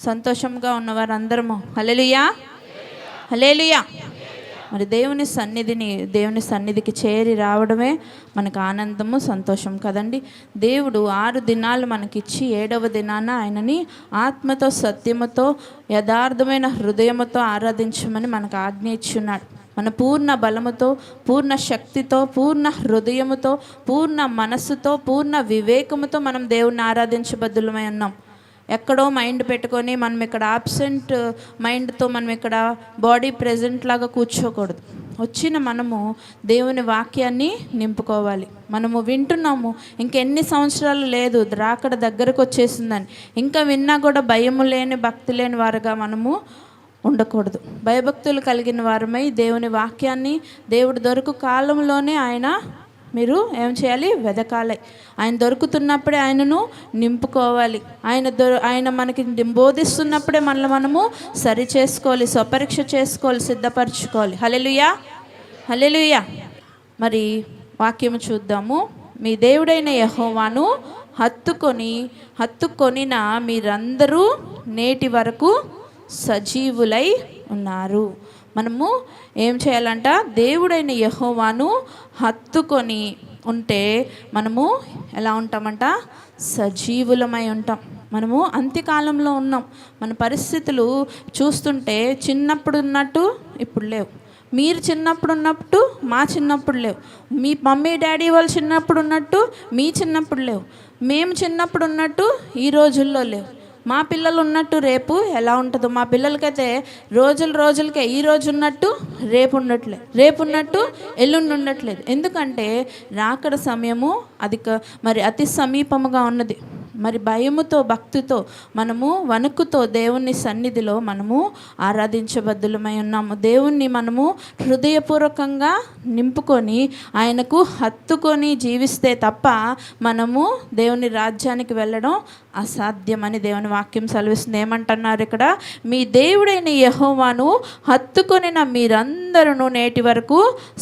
సంతోషంగా ఉన్నవారు అందరము హల్లెలూయా, హల్లెలూయా. మరి దేవుని సన్నిధికి చేరి రావడమే మనకు ఆనందము, సంతోషం కదండి. దేవుడు 6 దినాలు మనకిచ్చి 7వ దినాన ఆయనని ఆత్మతో, సత్యముతో, యథార్థమైన హృదయముతో ఆరాధించమని మనకు ఆజ్ఞ ఇచ్చున్నాడు. మన పూర్ణ బలముతో, పూర్ణ శక్తితో, పూర్ణ హృదయముతో, పూర్ణ మనస్సుతో, పూర్ణ వివేకముతో మనం దేవుణ్ణి ఆరాధించబద్దులమై ఉన్నాం. ఎక్కడో మైండ్ పెట్టుకొని మనం ఇక్కడ ఆబ్సెంట్ మైండ్తో మనం ఇక్కడ బాడీ ప్రెజెంట్ లాగా కూర్చోకూడదు. వచ్చిన మనము దేవుని వాక్యాన్ని నింపుకోవాలి. మనము వింటున్నాము, ఇంకెన్ని సంవత్సరాలు లేదు, రాకడ దగ్గరకు వచ్చేసిందని. ఇంకా విన్నా కూడా భయము లేని, భక్తి లేని వారుగా మనము ఉండకూడదు. భయభక్తులు కలిగిన వారమై దేవుని వాక్యాన్ని దేవుడు దొరుకు కాలంలోనే మీరు ఏం చేయాలి? వెదకాలి. ఆయన దొరుకుతున్నప్పుడే ఆయనను నింపుకోవాలి. ఆయన మనకి బోధిస్తున్నప్పుడే మనము సరి చేసుకోవాలి, స్వపరీక్ష చేసుకోవాలి, సిద్ధపరచుకోవాలి. హల్లెలూయా, హల్లెలూయా. మరి వాక్యము చూద్దాము. మీ దేవుడైన యెహోవాను హత్తుకొనిన మీరందరూ నేటి వరకు సజీవులై ఉన్నారు. మనము ఏం చేయాలంట? దేవుడైన యెహోవాను హత్తుకొని ఉంటే మనము ఎలా ఉంటామంట? సజీవులమై ఉంటాం. మనము అంత్యకాలంలో ఉన్నాం. మన పరిస్థితులు చూస్తుంటే చిన్నప్పుడు ఉన్నట్టు ఇప్పుడు లేవు. మీరు చిన్నప్పుడు ఉన్నట్టు మా చిన్నప్పుడు లేవు. మీ మమ్మీ డాడీ వాళ్ళు చిన్నప్పుడు ఉన్నట్టు మీ చిన్నప్పుడు లేవు. మేము చిన్నప్పుడు ఉన్నట్టు ఈ రోజుల్లో లేవు. మా పిల్లలు ఉన్నట్టు రేపు ఎలా ఉంటుందో, మా పిల్లలకైతే రోజులకే ఈ రోజు ఉన్నట్టు రేపు ఉండట్లేదు, రేపు ఉన్నట్టు ఎల్లుండి ఉండట్లేదు. ఎందుకంటే రాకడ సమయము మరి అతి సమీపముగా ఉన్నది. మరి భయముతో, భక్తితో, మనము వణుకుతో దేవుని సన్నిధిలో మనము ఆరాధించబద్దులమై ఉన్నాము. దేవుణ్ణి మనము హృదయపూర్వకంగా నింపుకొని ఆయనకు హత్తుకొని జీవిస్తే తప్ప మనము దేవుని రాజ్యానికి వెళ్ళడం అసాధ్యమని దేవుని వాక్యం సెలవిస్తుంది. ఏమంటున్నారు ఇక్కడ? మీ దేవుడైన యెహోవాను హత్తుకొనిన మీరందరూ నేటి వరకు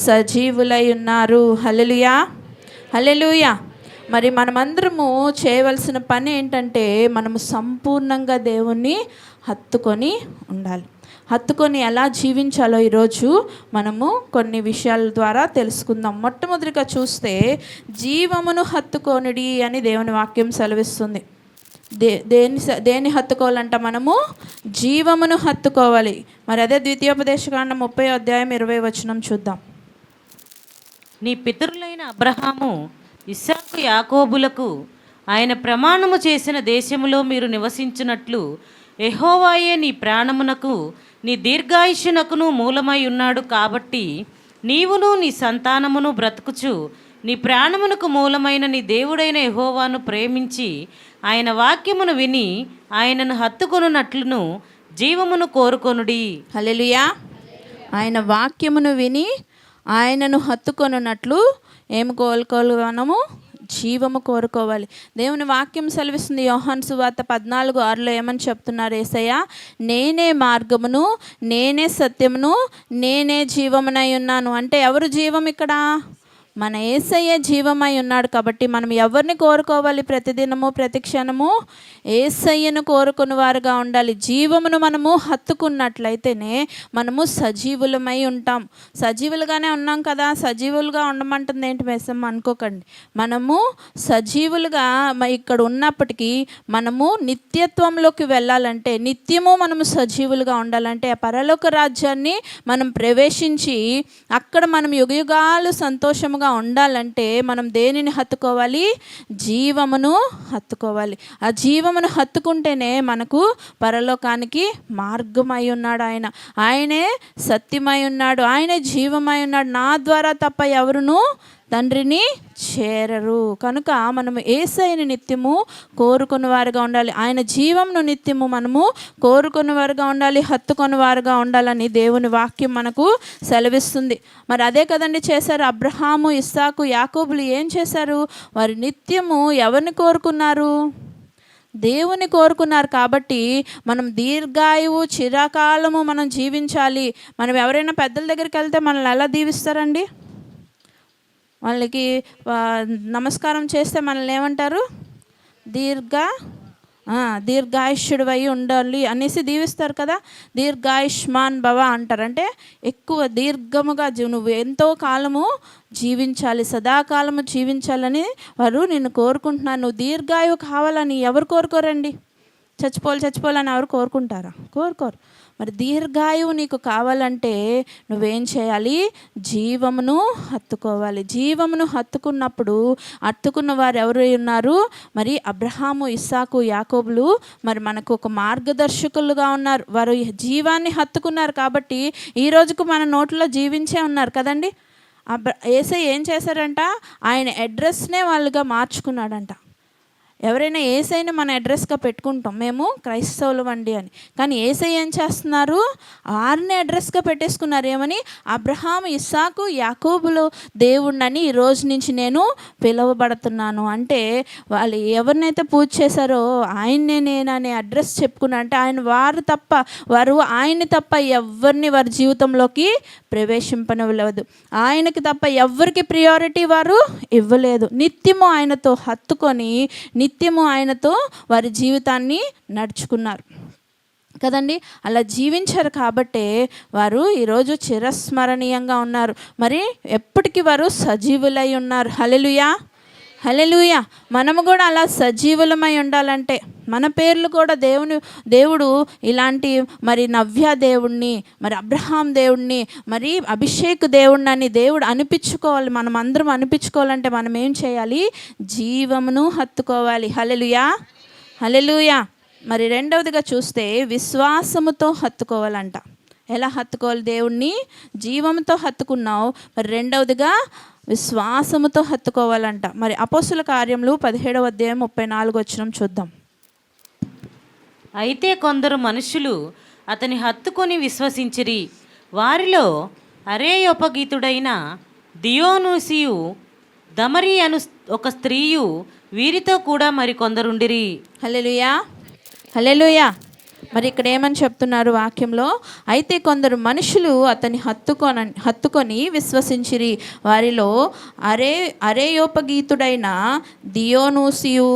సజీవులై ఉన్నారు. హల్లెలూయా, హల్లెలూయా. మరి మనమందరము చేయవలసిన పని ఏంటంటే మనము సంపూర్ణంగా దేవుణ్ణి హత్తుకొని ఉండాలి. హత్తుకొని ఎలా జీవించాలో ఈరోజు మనము కొన్ని విషయాల ద్వారా తెలుసుకుందాం. మొట్టమొదటిగా చూస్తే జీవమును హత్తుకొనుడి అని దేవుని వాక్యం సెలవిస్తుంది. దేన్ని హత్తుకోవాలంట? మనము జీవమును హత్తుకోవాలి. మరి అదే ద్వితీయోపదేశకాండం 30వ అధ్యాయం 20వ వచనం చూద్దాం. నీ పితరులైన అబ్రహాము, ఇస్సాకు, యాకోబులకు ఆయన ప్రమాణము చేసిన దేశములో మీరు నివసించున్నట్లు యెహోవాయే నీ ప్రాణమునకు, నీ దీర్ఘాయుష్యునకును మూలమై ఉన్నాడు. కాబట్టి నీవును నీ సంతానమును బ్రతుకుచు నీ ప్రాణమునకు మూలమైన నీ దేవుడైన యెహోవాను ప్రేమించి ఆయన వాక్యమును విని ఆయనను హత్తుకొనున్నట్లును జీవమును కోరుకొనుడి. హల్లెలూయా. ఆయన వాక్యమును విని ఆయనను హత్తుకొనున్నట్లు ఏమి కోరుకోవాలి? మనము జీవము కోరుకోవాలి. దేవుని వాక్యం సెలవిస్తుంది. యోహాను సువార్త 14:6లో ఏమని చెప్తున్నారు? యేసయ్య, నేనే మార్గమును, నేనే సత్యమును, నేనే జీవమునై ఉన్నాను. అంటే ఎవరు జీవం ఇక్కడ? మన యేసయ్య జీవమై ఉన్నాడు. కాబట్టి మనం ఎవరిని కోరుకోవాలి? ప్రతిదినము, ప్రతి క్షణము యేసయ్యను కోరుకుని వారుగా ఉండాలి. జీవమును మనము హత్తుకున్నట్లయితేనే మనము సజీవులమై ఉంటాం. సజీవులుగానే ఉన్నాం కదా, సజీవులుగా ఉండమంటుంది ఏంటి మేసమ్మ అనుకోకండి. మనము సజీవులుగా ఇక్కడ ఉన్నప్పటికీ మనము నిత్యత్వంలోకి వెళ్ళాలంటే, నిత్యము మనము సజీవులుగా ఉండాలంటే, ఆ పరలోక రాజ్యాన్ని మనం ప్రవేశించి అక్కడ మనం యుగయుగాలు సంతోషముగా ఉండాలంటే మనం దేనిని హత్తుకోవాలి? జీవమును హత్తుకోవాలి. ఆ జీవమును హత్తుకుంటేనే మనకు పరలోకానికి మార్గమై ఉన్నాడు. ఆయనే సత్యమై ఉన్నాడు, ఆయనే జీవమై ఉన్నాడు. నా ద్వారా తప్ప ఎవరును తండ్రిని చేరరు. కనుక మనము యేసయ్యని నిత్యము కోరుకుని వారుగా ఉండాలి. ఆయన జీవంను నిత్యము మనము కోరుకుని వారుగా ఉండాలి, హత్తుకొని వారుగా ఉండాలని దేవుని వాక్యం మనకు సెలవిస్తుంది. మరి అదే కదండి చేశారు అబ్రహాము, ఇస్సాకు, యాకోబులు. ఏం చేశారు? వారు నిత్యము ఎవరిని కోరుకున్నారు? దేవుని కోరుకున్నారు. కాబట్టి మనం దీర్ఘాయువు, చిరకాలము మనం జీవించాలి. మనం ఎవరైనా పెద్దల దగ్గరికి వెళ్తే మనల్ని ఎలా దీవిస్తారండి? వాళ్ళకి నమస్కారం చేస్తే మనల్ని ఏమంటారు? దీర్ఘాయుష్యుడివై ఉండాలి అనేసి దీవిస్తారు కదా. దీర్ఘాయుష్మాన్ భవ అంటారు. అంటే ఎక్కువ దీర్ఘముగా నువ్వు ఎంతో కాలము జీవించాలి, సదాకాలము జీవించాలని వారు నిన్ను కోరుకుంటున్నారు. నువ్వు దీర్ఘాయువు కావాలని ఎవరు కోరుకోరండి? చచ్చిపోవాలని ఎవరు కోరుకుంటారా? కోరుకోరు. మరి దీర్ఘాయువు నీకు కావాలంటే నువ్వేం చేయాలి? జీవమును హత్తుకోవాలి. జీవమును హత్తుకున్న వారు ఎవరు ఉన్నారు? మరి అబ్రహాము, ఇస్సాకు, యాకోబులు మరి మనకు ఒక మార్గదర్శకులుగా ఉన్నారు. వారు జీవాన్ని హత్తుకున్నారు కాబట్టి ఈ రోజుకు మన నోట్లో జీవించే ఉన్నారు కదండి. యేసయ్య ఏం చేశారంట? ఆయన అడ్రస్నే వాళ్ళుగా మార్చుకున్నాడంట. ఎవరైనా యేసయ్యని మన అడ్రస్గా పెట్టుకుంటాం, మేము క్రైస్తవులు వండి అని. కానీ యేసయ్య ఏం చేస్తున్నారు? వారిని అడ్రస్గా పెట్టేసుకున్నారు. ఏమని? అబ్రహాం, ఇస్సాకు, యాకోబులు దేవుణ్ణని ఈ రోజు నుంచి నేను పిలువబడుతున్నాను. అంటే వాళ్ళు ఎవరినైతే పూజ చేశారో ఆయన్నే నేననే అడ్రస్ చెప్పుకున్నా. అంటే వారు ఆయన్ని తప్ప ఎవరిని వారి జీవితంలోకి ప్రవేశింపనివ్వలేదు. ఆయనకి తప్ప ఎవరికి ప్రియారిటీ వారు ఇవ్వలేదు. నిత్యము ఆయనతో హత్తుకొని నిత్యము ఆయనతో వారి జీవితాన్ని నడుచుకున్నారు కదండి. అలా జీవించారు కాబట్టే వారు ఈరోజు చిరస్మరణీయంగా ఉన్నారు. మరి ఎప్పటికీ వారు సజీవులై ఉన్నారు. హల్లెలూయా, హల్లెలూయా. మనము కూడా అలా సజీవులమై ఉండాలంటే మన పేర్లు కూడా దేవుడు ఇలాంటి మరి నవ్య దేవుణ్ణి, మరి అబ్రహాం దేవుణ్ణి, మరి అభిషేక్ దేవుణ్ణి అని దేవుడు అనిపించుకోవాలి. మనం అందరం అనిపించుకోవాలంటే మనం ఏం చేయాలి? జీవమును హత్తుకోవాలి. హల్లెలూయా, హల్లెలూయా. మరి రెండవదిగా చూస్తే విశ్వాసముతో హత్తుకోవాలంట. ఎలా హత్తుకోవాలి? దేవుణ్ణి జీవంతో హత్తుకున్నావు, మరి రెండవదిగా విశ్వాసముతో హత్తుకోవాలంట. మరి అపోస్తుల కార్యములు 17వ అధ్యాయం 34వ వచనం చూద్దాం. అయితే కొందరు మనుషులు అతని హత్తుకొని విశ్వసించిరి. వారిలో అరేయోపగీతుడైన దియోనుసియు, దమరి అను ఒక స్త్రీయు వీరితో కూడా మరి కొందరుండిరి. హల్లెలూయా, హల్లెలూయా. మరి ఇక్కడ ఏమని చెప్తున్నారు వాక్యంలో? అయితే కొందరు మనుషులు అతన్ని హత్తుకొని విశ్వసించిరి. వారిలో అరేయోపగీతుడైన దియోనుసియు,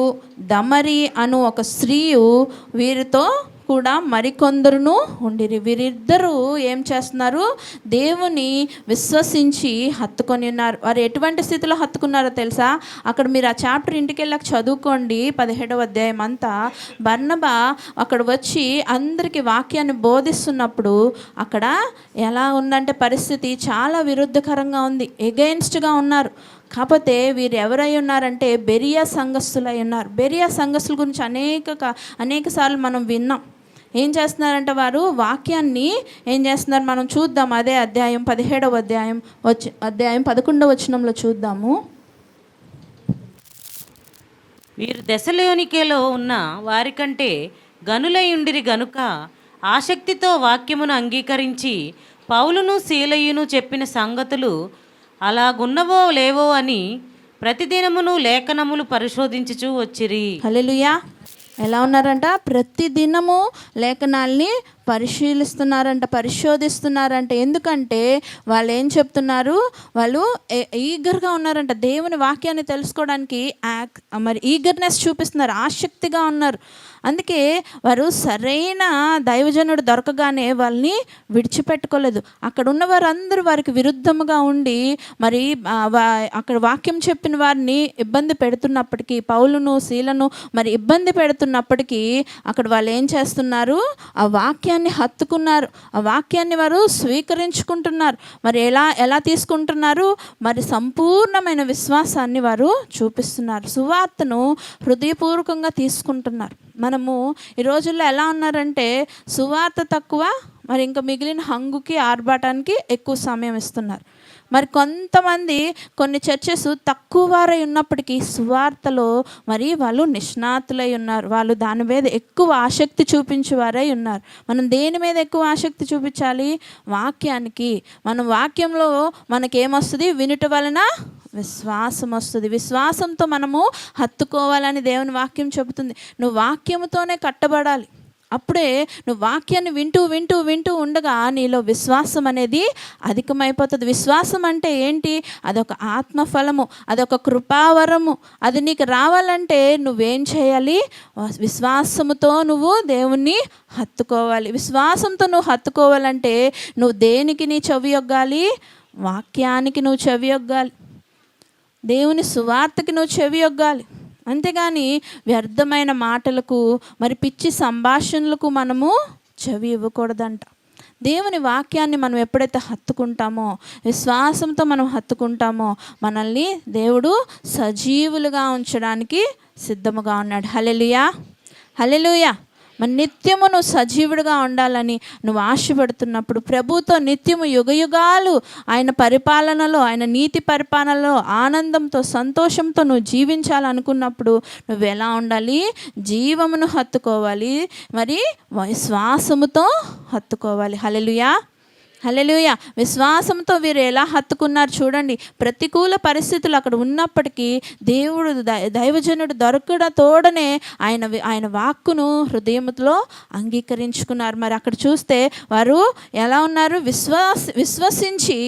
దమరి అను ఒక స్త్రీయు వీరితో కూడా మరికొందరును ఉండిరి. వీరిద్దరూ ఏం చేస్తున్నారు? దేవుని విశ్వసించి హత్తుకొని ఉన్నారు. వారు ఎటువంటి స్థితిలో హత్తుకున్నారో తెలుసా? అక్కడ మీరు ఆ చాప్టర్ ఇంటికి వెళ్ళాక చదువుకోండి. 17వ అధ్యాయం అంతా బర్నబా అక్కడ వచ్చి అందరికీ వాక్యాన్ని బోధిస్తున్నప్పుడు అక్కడ ఎలా ఉందంటే పరిస్థితి చాలా విరుద్ధకరంగా ఉంది. ఎగెయిన్స్ట్గా ఉన్నారు. కాకపోతే వీరు ఎవరై ఉన్నారంటే బెరియా సంఘస్థులై ఉన్నారు. బెరియా సంఘస్థుల గురించి అనేక సార్లు మనం విన్నాం. ఏం చేస్తున్నారంటే వారు వాక్యాన్ని ఏం చేస్తున్నారు మనం చూద్దాం. అదే అధ్యాయం 17వ అధ్యాయం 11వ వచనంలో చూద్దాము. వీరు దెసలోనికేలో ఉన్న వారికంటే గనులై ఉండిరి గనుక ఆసక్తితో వాక్యమును అంగీకరించి పౌలును సీలయును చెప్పిన సంగతులు అలాగున్నవో లేవో అని ప్రతిదినమును లేఖనములు పరిశోధించుచూ వచ్చిరి. హల్లెలూయా. ఎలా ఉన్నారంట? ప్రతిదినము లేఖనాల్ని పరిశోధిస్తున్నారంట. ఎందుకంటే వాళ్ళు ఏం చెప్తున్నారు? వాళ్ళు ఈగర్గా ఉన్నారంట. దేవుని వాక్యాన్ని తెలుసుకోవడానికి మరి ఈగర్నెస్ చూపిస్తున్నారు, ఆసక్తిగా ఉన్నారు. అందుకే వారు సరైన దైవజనుడు దొరకగానే వాళ్ళని విడిచిపెట్టుకోలేదు. అక్కడ ఉన్న వారందరూ వారికి విరుద్ధముగా ఉండి మరి అక్కడ వాక్యం చెప్పిన వారిని ఇబ్బంది పెడుతున్నప్పటికీ, పౌలును సీలను మరి ఇబ్బంది పెడుతున్నప్పటికీ అక్కడ వాళ్ళు ఏం చేస్తున్నారు? ఆ వాక్యాన్ని హత్తుకున్నారు. ఆ వాక్యాన్ని వారు స్వీకరించుకుంటున్నారు. మరి ఎలా తీసుకుంటున్నారు? మరి సంపూర్ణమైన విశ్వాసాన్ని వారు చూపిస్తున్నారు. సువార్తను హృదయపూర్వకంగా తీసుకుంటున్నారు. మనము ఈ రోజుల్లో ఎలా ఉన్నారంటే సువార్త తక్కువ, మరి ఇంకా మిగిలిన హంగుకి ఆర్భాటానికి ఎక్కువ సమయం ఇస్తున్నారు. మరి కొంతమంది కొన్ని చర్చెస్ తక్కువ వారై ఉన్నప్పటికీ సువార్తలో మరి వాళ్ళు నిష్ణాతులై ఉన్నారు. వాళ్ళు దాని మీద ఎక్కువ ఆసక్తి చూపించేవారై ఉన్నారు. మనం దేని మీద ఎక్కువ ఆసక్తి చూపించాలి? వాక్యానికి. మనం వాక్యంలో మనకేమొస్తుంది? వినుట వలన విశ్వాసం వస్తుంది. విశ్వాసంతో మనము హత్తుకోవాలని దేవుని వాక్యం చెబుతుంది. నువ్వు వాక్యముతోనే కట్టబడాలి. అప్పుడే నువ్వు వాక్యాన్ని వింటూ వింటూ వింటూ ఉండగా నీలో విశ్వాసం అనేది అధికమైపోతుంది. విశ్వాసం అంటే ఏంటి? అదొక ఆత్మఫలము, అదొక కృపావరము. అది నీకు రావాలంటే నువ్వేం చేయాలి? విశ్వాసముతో నువ్వు దేవుణ్ణి హత్తుకోవాలి. విశ్వాసంతో నువ్వు హత్తుకోవాలంటే నువ్వు దేనికి నీ చెవియొగ్గాలి? వాక్యానికి నువ్వు చెవియొగ్గాలి, దేవుని సువార్తకి నువ్వు చెవియొగ్గాలి. అంతేగాని వ్యర్థమైన మాటలకు, మరి పిచ్చి సంభాషణలకు మనము చెవి ఇవ్వకూడదంట. దేవుని వాక్యాన్ని మనం ఎప్పుడైతే హత్తుకుంటామో, విశ్వాసంతో మనం హత్తుకుంటామో, మనల్ని దేవుడు సజీవులుగా ఉంచడానికి సిద్ధముగా ఉన్నాడు. హల్లెలూయా, హల్లెలూయా. మరి నిత్యము నువ్వు సజీవుడిగా ఉండాలని నువ్వు ఆశపడుతున్నప్పుడు, ప్రభుతో నిత్యము యుగయుగాలు ఆయన పరిపాలనలో, ఆయన నీతి పరిపాలనలో ఆనందంతో సంతోషంతో నువ్వు జీవించాలనుకున్నప్పుడు నువ్వు ఎలా ఉండాలి? జీవమును హత్తుకోవాలి, మరి విశ్వాసముతో హత్తుకోవాలి. హల్లెలూయా, హల్లెలూయా. విశ్వాసంతో వీరు ఎలా హత్తుకున్నారు చూడండి. ప్రతికూల పరిస్థితులు అక్కడ ఉన్నప్పటికీ దేవుడు దైవజనుడు దొరకడ తోడనే ఆయన వాక్కును హృదయంలో అంగీకరించుకున్నారు. మరి అక్కడ చూస్తే వారు ఎలా ఉన్నారు? విశ్వసించి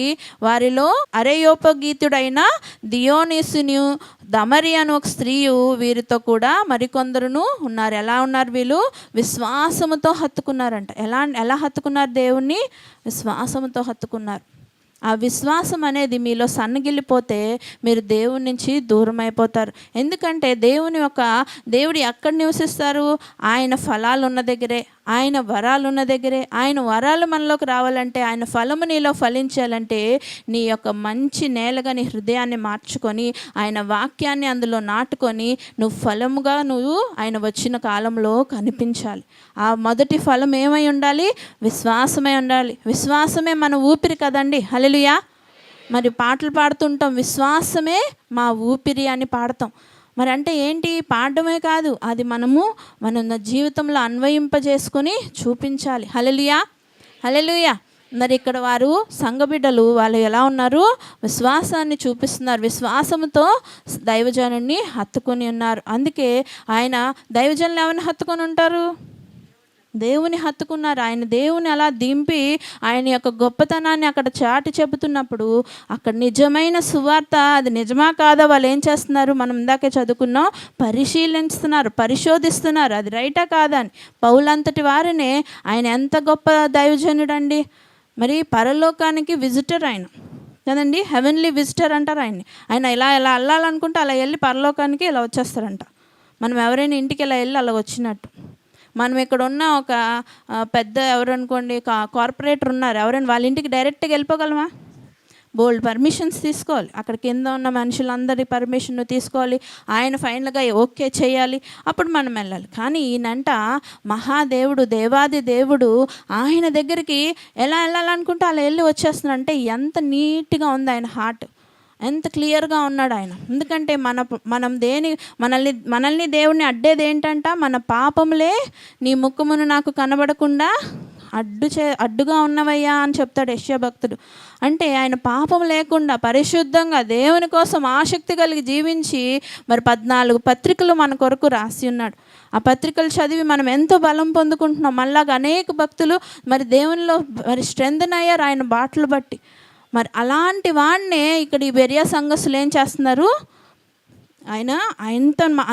వారిలో అరెయోపగీతుడైన దియోనీసును, దమరి అను ఒక స్త్రీయు వీరితో కూడా మరికొందరును ఉన్నారు. ఎలా ఉన్నారు వీళ్ళు? విశ్వాసముతో హత్తుకున్నారంట. ఎలా హత్తుకున్నారు? దేవుణ్ణి విశ్వాసంతో హత్తుకున్నారు. ఆ విశ్వాసం అనేది మీలో సన్నగిల్లిపోతే మీరు దేవుని నుంచి దూరం అయిపోతారు. ఎందుకంటే దేవుడు ఎక్కడ నివసిస్తారు? ఆయన ఫలాలు ఉన్న దగ్గరే, ఆయన వరాలు ఉన్న దగ్గరే. ఆయన వరాలు మనలోకి రావాలంటే, ఆయన ఫలము నీలో ఫలించాలంటే నీ యొక్క మంచి నేలగా నీ హృదయాన్ని మార్చుకొని ఆయన వాక్యాన్ని అందులో నాటుకొని నువ్వు ఫలముగా నువ్వు ఆయన వచ్చిన కాలంలో కనిపించాలి. ఆ మొదటి ఫలం ఏమై ఉండాలి? విశ్వాసమై ఉండాలి. విశ్వాసమే మన ఊపిరి కదండి. హల్లెలూయా. మరి పాటలు పాడుతుంటాం, విశ్వాసమే మా ఊపిరి అని పాడతాం. మరి అంటే ఏంటి? పాడడమే కాదు, అది మన జీవితంలో అన్వయింపజేసుకొని చూపించాలి. హల్లెలూయా, హల్లెలూయా. మరి ఇక్కడ వారు సంఘబిడ్డలు వాళ్ళు ఎలా ఉన్నారు? విశ్వాసాన్ని చూపిస్తున్నారు. విశ్వాసంతో దైవజనుడిని హత్తుకొని ఉన్నారు. అందుకే ఆయన దైవజనులు ఎవరిని హత్తుకొని ఉంటారు? దేవుని హత్తుకున్నారు. ఆయన దేవుని అలా దింపి ఆయన యొక్క గొప్పతనాన్ని అక్కడ చాటి చెబుతున్నప్పుడు అక్కడ నిజమైన సువార్త అది నిజమా కాదా వాళ్ళు ఏం చేస్తున్నారు? మనం ఇందాకే చదువుకున్నాం, పరిశీలిస్తున్నారు, పరిశోధిస్తున్నారు అది రైటా కాదా అని. పౌలంతటి వారినే ఆయన ఎంత గొప్ప దైవజనుడండి. మరి పరలోకానికి విజిటర్ ఆయన కదండి, హెవెన్లీ విజిటర్ అంటారు ఆయన్ని. ఆయన ఇలా వెళ్ళాలనుకుంటే అలా వెళ్ళి పరలోకానికి ఇలా వచ్చేస్తారంట. మనం ఎవరైనా ఇంటికి ఇలా వెళ్ళి అలా వచ్చినట్టు. మనం ఇక్కడ ఉన్న ఒక పెద్ద ఎవరు అనుకోండి, కార్పొరేటర్ ఉన్నారు, ఎవరైనా వాళ్ళ ఇంటికి డైరెక్ట్గా వెళ్ళిపోగలమా? బోల్డ్ పర్మిషన్స్ తీసుకోవాలి. అక్కడ కింద ఉన్న మనుషులందరి పర్మిషన్ తీసుకోవాలి. ఆయన ఫైనల్గా ఓకే చేయాలి, అప్పుడు మనం వెళ్ళాలి. కానీ ఈయనంట మహాదేవుడు, దేవాది దేవుడు ఆయన దగ్గరికి ఎలా వెళ్ళాలనుకుంటే అలా వెళ్ళి వచ్చేస్తున్నారంటే ఎంత నీట్గా ఉంది ఆయన హార్ట్, ఎంత క్లియర్గా ఉన్నాడు ఆయన. ఎందుకంటే మనల్ని దేవుణ్ణి అడ్డేది ఏంటంట? మన పాపములే నీ ముఖమును నాకు కనబడకుండా అడ్డుగా ఉన్నవయ్యా అని చెప్తాడు యెషయా భక్తుడు. అంటే ఆయన పాపం లేకుండా పరిశుద్ధంగా దేవుని కోసం ఆసక్తి కలిగి జీవించి మరి 14 పత్రికలు మన కొరకు రాసి ఉన్నాడు. ఆ పత్రికలు చదివి మనం ఎంతో బలం పొందుకుంటున్నాం. మళ్ళాగా అనేక భక్తులు మరి దేవునిలో మరి స్ట్రెంథెన్ అయ్యారు ఆయన బాటలు బట్టి. మరి అలాంటి వాడినే ఇక్కడ ఈ బెరియా సంఘస్థులు ఏం చేస్తున్నారు?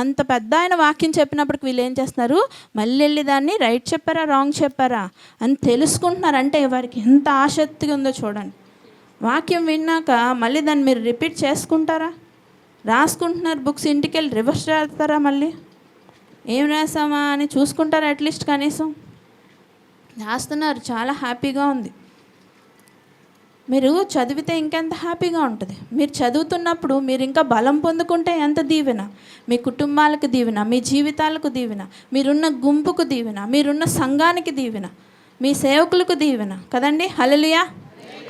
అంత పెద్ద ఆయన వాక్యం చెప్పినప్పటికి వీళ్ళు ఏం చేస్తున్నారు? మళ్ళీ వెళ్ళి దాన్ని రైట్ చెప్పారా రాంగ్ చెప్పారా అని తెలుసుకుంటున్నారు. అంటే వారికి ఎంత ఆసక్తిగా ఉందో చూడండి. వాక్యం విన్నాక మళ్ళీ దాన్ని మీరు రిపీట్ చేసుకుంటారా? రాసుకుంటున్నారు బుక్స్, ఇంటికి వెళ్ళి రివర్స్ చేస్తారా? మళ్ళీ ఏం రాసామా అని చూసుకుంటారా? అట్లీస్ట్ కనీసం రాస్తున్నారు. చాలా హ్యాపీగా ఉంది. మీరు చదివితే ఇంకెంత హ్యాపీగా ఉంటుంది. మీరు చదువుతున్నప్పుడు మీరు ఇంకా బలం పొందుకుంటే ఎంత దీవెన, మీ కుటుంబాలకు దీవెన, మీ జీవితాలకు దీవెన, మీరున్న గుంపుకు దీవెన, మీరున్న సంఘానికి దీవెన, మీ సేవకులకు దీవెన కదండి. హల్లెలూయా.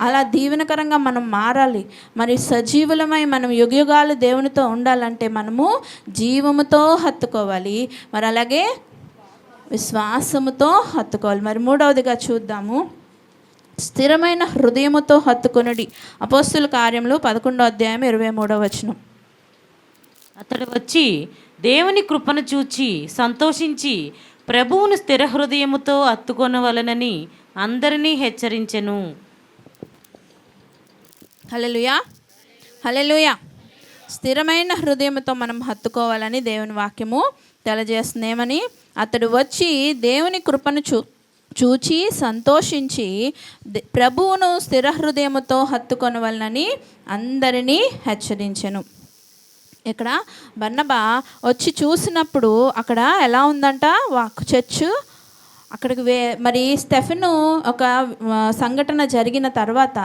అలా దీవెనకరంగా మనం మారాలి. మరి సజీవులమై మనం యుగయుగాలు దేవునితో ఉండాలంటే మనము జీవముతో హత్తుకోవాలి, మరి అలాగే విశ్వాసముతో హత్తుకోవాలి. మరి మూడవదిగా చూద్దాము, స్థిరమైన హృదయముతో హత్తుకొనుడి. అపోస్తుల కార్యములు 11వ అధ్యాయం 23వ వచనం. అతడు వచ్చి దేవుని కృపను చూచి సంతోషించి ప్రభువును స్థిర హృదయముతో హత్తుకొనవలనని అందరినీ హెచ్చరించెను. హల్లెలూయా, హల్లెలూయా. స్థిరమైన హృదయంతో మనం హత్తుకోవాలని దేవుని వాక్యము తెలియజేస్తుంది. ఏమని? అతడు వచ్చి దేవుని కృపను చూచి సంతోషించి ప్రభువును స్థిర హృదయముతో హత్తుకొనవలనని అందరినీ హెచ్చరించెను. ఇక్కడ బర్నబా వచ్చి చూసినప్పుడు అక్కడ ఎలా ఉందంట చర్చ్. అక్కడికి మరి స్టెఫెను ఒక సంఘటన జరిగిన తర్వాత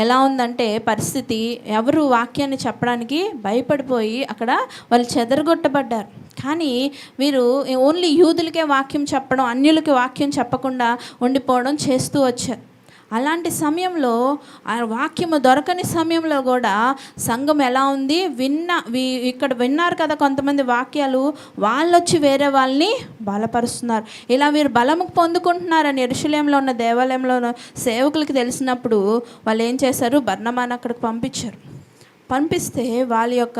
ఎలా ఉందంటే పరిస్థితి, ఎవరు వాక్యాన్ని చెప్పడానికి భయపడిపోయి అక్కడ వాళ్ళు చెదరగొట్టబడ్డారు. కానీ వీరు ఓన్లీ యూదులకే వాక్యం చెప్పడం, అన్యులకి వాక్యం చెప్పకుండా ఉండిపోవడం చేస్తూ వచ్చారు. అలాంటి సమయంలో ఆ వాక్యము దొరకని సమయంలో కూడా సంఘం ఎలా ఉంది? ఇక్కడ విన్నారు కదా కొంతమంది వాక్యాలు, వాళ్ళు వచ్చి వేరే వాళ్ళని బలపరుస్తున్నారు. ఇలా వీరు బలము పొందుకుంటున్నారని యెరూషలేములో ఉన్న దేవాలయంలో సేవకులకి తెలిసినప్పుడు వాళ్ళు ఏం చేశారు? బర్నబాను అక్కడికి పంపించారు. పంపిస్తే వాళ్ళ యొక్క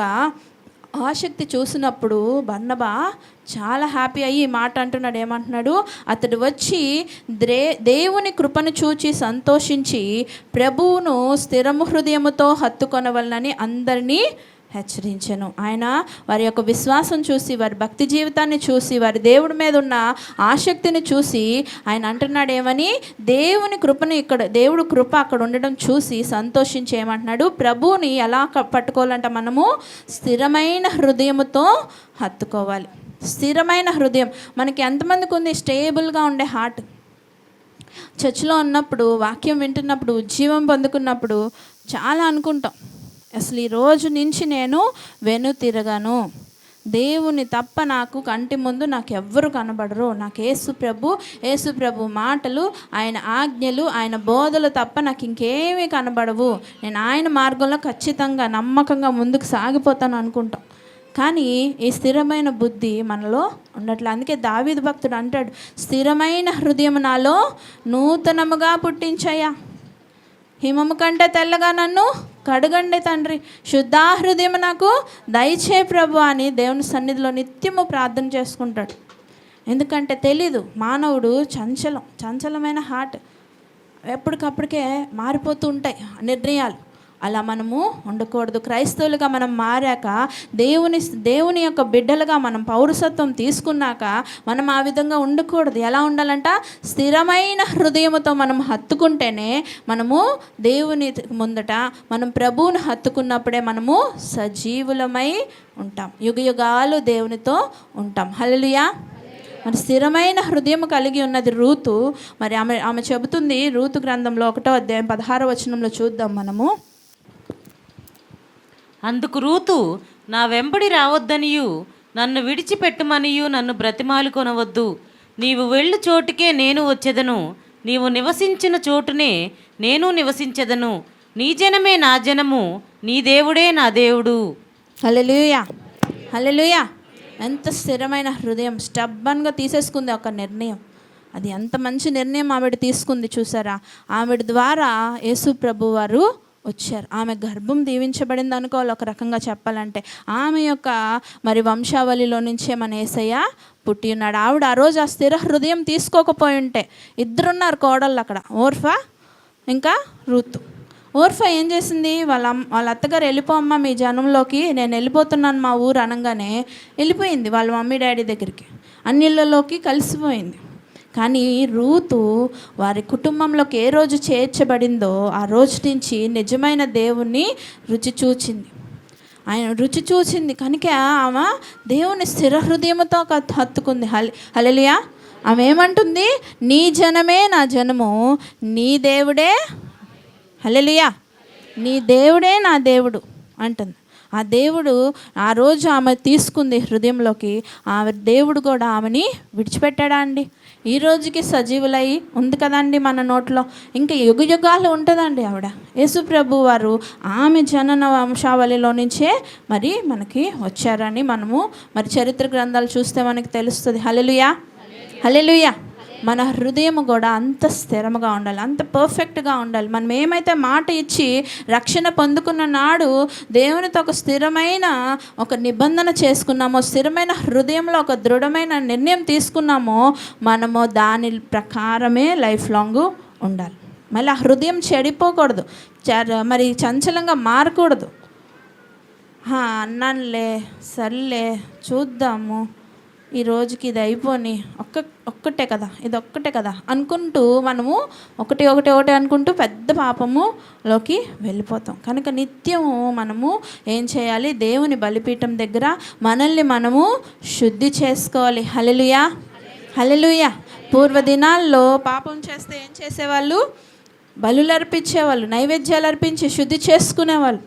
ఆసక్తి చూసినప్పుడు బర్నబా చాలా హ్యాపీ అయ్యి ఈ మాట అంటున్నాడు. ఏమంటున్నాడు? అతడు వచ్చి దేవుని కృపను చూచి సంతోషించి ప్రభువును స్థిరము హృదయముతో హత్తుకొనవలనని అందరినీ హెచ్చరించెను. ఆయన వారి యొక్క విశ్వాసం చూసి, వారి భక్తి జీవితాన్ని చూసి, వారి దేవుడి మీద ఉన్న ఆసక్తిని చూసి ఆయన అంటున్నాడు ఏమని? దేవుని కృపను దేవుడు కృప అక్కడ ఉండడం చూసి సంతోషించి ఏమంటున్నాడు? ప్రభువుని ఎలా పట్టుకోవాలంట? మనము స్థిరమైన హృదయముతో హత్తుకోవాలి. స్థిరమైన హృదయం మనకి ఎంతమందికి ఉంది? స్టేబుల్గా ఉండే హార్ట్. చర్చిలో ఉన్నప్పుడు, వాక్యం వింటున్నప్పుడు, ఉజ్జీవం పొందుకున్నప్పుడు చాలా అనుకుంటాం, అసలు ఈ రోజు నుంచి నేను వెనుతిరగను, దేవుని తప్ప నాకు కంటి ముందు నాకు ఎవ్వరు కనబడరు, నాకు యేసు ప్రభు మాటలు, ఆయన ఆజ్ఞలు, ఆయన బోధలు తప్ప నాకు ఇంకేమీ కనబడవు, నేను ఆయన మార్గంలో ఖచ్చితంగా నమ్మకంగా ముందుకు సాగిపోతాను అనుకుంటాం. కానీ ఈ స్థిరమైన బుద్ధి మనలో ఉండట్లే. అందుకే దావీదు భక్తుడు అంటాడు, స్థిరమైన హృదయం నాలో నూతనముగా పుట్టించయ్యా, హిమము కంటే తెల్లగా నన్ను కడగండి తండ్రి, శుద్ధా హృదయం నాకు దయచే ప్రభు అని దేవుని సన్నిధిలో నిత్యము ప్రార్థన చేసుకుంటాడు. ఎందుకంటే తెలీదు, మానవుడు చంచలమైన హార్ట్, ఎప్పటికప్పటికే మారిపోతూ ఉంటాయి నిర్ణయాలు. అలా మనము ఉండకూడదు. క్రైస్తవులుగా మనం మారాక, దేవుని యొక్క బిడ్డలుగా మనం పౌరసత్వం తీసుకున్నాక మనం ఆ విధంగా ఉండకూడదు. ఎలా ఉండాలంట? స్థిరమైన హృదయముతో మనం హత్తుకుంటేనే మనము దేవుని ముందట మనం ప్రభువుని హత్తుకున్నప్పుడే మనము సజీవులమై ఉంటాం, యుగయుగాలు దేవునితో ఉంటాం. హల్లెలూయా. మరి స్థిరమైన హృదయం కలిగి ఉన్నది రూతు. మరి ఆమె చెబుతుంది రూతు గ్రంథంలో 1వ అధ్యాయం 16వ వచనంలో చూద్దాం మనము. అందుకు రూతు, నా వెంబడి రావద్దనియు నన్ను విడిచిపెట్టుమనియు నన్ను బ్రతిమాలు కొనవద్దు, నీవు వెళ్ళు చోటుకే నేను వచ్చెదను, నీవు నివసించిన చోటునే నేను నివసించెదను, నీ జనమే నా జనము, నీ దేవుడే నా దేవుడు. హల్లెలూయా, హల్లెలూయా. ఎంత స్థిరమైన హృదయం! స్టబ్బన్గా తీసేసుకుంది ఒక నిర్ణయం. అది ఎంత మంచి నిర్ణయం ఆవిడ తీసుకుంది చూసారా. ఆవిడ ద్వారా యేసు ప్రభు వారు వచ్చారు. ఆమె గర్భం దీవించబడింది అనుకోవాలి ఒక రకంగా చెప్పాలంటే. ఆమె యొక్క మరి వంశావళిలో నుంచే మన యేసయ్య పుట్టి ఉన్నాడు. ఆవిడ ఆ రోజు ఆ స్థిర హృదయం తీసుకోకపోయి ఉంటే, ఇద్దరున్నారు కోడళ్ళు అక్కడ, ఓర్ఫా ఇంకా రూతు. ఓర్ఫా ఏం చేసింది? వాళ్ళ అత్తగారు వెళ్ళిపోమ్మా మీ జనంలోకి, నేను వెళ్ళిపోతున్నాను మా ఊరు అనగానే వెళ్ళిపోయింది వాళ్ళ మమ్మీ డాడీ దగ్గరికి, అన్నిళ్ళలోకి కలిసిపోయింది. కానీ రూతు వారి కుటుంబంలోకి ఏ రోజు చేర్చబడిందో ఆ రోజు నుంచి నిజమైన దేవుణ్ణి రుచి చూచింది. కనుక ఆమె దేవుని స్థిర హృదయంతో హత్తుకుంది. హల్లెలూయా. ఆమె ఏమంటుంది? నీ జనమే నా జనము, నీ దేవుడే, హల్లెలూయా, నీ దేవుడే నా దేవుడు అంటుంది. ఆ దేవుడు ఆ రోజు ఆమె తీసుకుంది హృదయంలోకి. ఆమె దేవుడు కూడా ఆమెని విడిచిపెట్టాడా అండి? ఈ రోజుకి సజీవులై ఉంది కదండి మన నోట్లో, ఇంకా యుగయుగాలు ఉంటుందండి ఆవిడ. యేసు ప్రభు వారు ఆమె జనన వంశావళిలో నుంచే మరి మనకి వచ్చారని మనము మరి చరిత్ర గ్రంథాలు చూస్తే మనకి తెలుస్తుంది. హల్లెలూయా, హల్లెలూయా. మన హృదయం కూడా అంత స్థిరంగా ఉండాలి, అంత పర్ఫెక్ట్గా ఉండాలి. మనం ఏమైతే మాట ఇచ్చి రక్షణ పొందుకున్న నాడు దేవునితో ఒక స్థిరమైన ఒక నిబంధన చేసుకున్నామో, స్థిరమైన హృదయంలో ఒక దృఢమైన నిర్ణయం తీసుకున్నామో, మనము దాని ప్రకారమే లైఫ్ లాంగ్ ఉండాలి. మళ్ళీ ఆ హృదయం చెడిపోకూడదు, మరి చంచలంగా మారకూడదు. అన్నానులే, సర్లే, చూద్దాము, ఈ రోజుకి ఇది అయిపోని, ఒక్కటే కదా, ఇది ఒక్కటే కదా అనుకుంటూ మనము ఒకటి అనుకుంటూ పెద్ద పాపములోకి వెళ్ళిపోతాం. కనుక నిత్యము మనము ఏం చేయాలి? దేవుని బలిపీఠం దగ్గర మనల్ని మనము శుద్ధి చేసుకోవాలి. హల్లెలూయా, హల్లెలూయా. పూర్వదినాల్లో పాపం చేస్తే ఏం చేసేవాళ్ళు? బలులు అర్పించేవాళ్ళు, నైవేద్యాలు అర్పించి శుద్ధి చేసుకునేవాళ్ళు.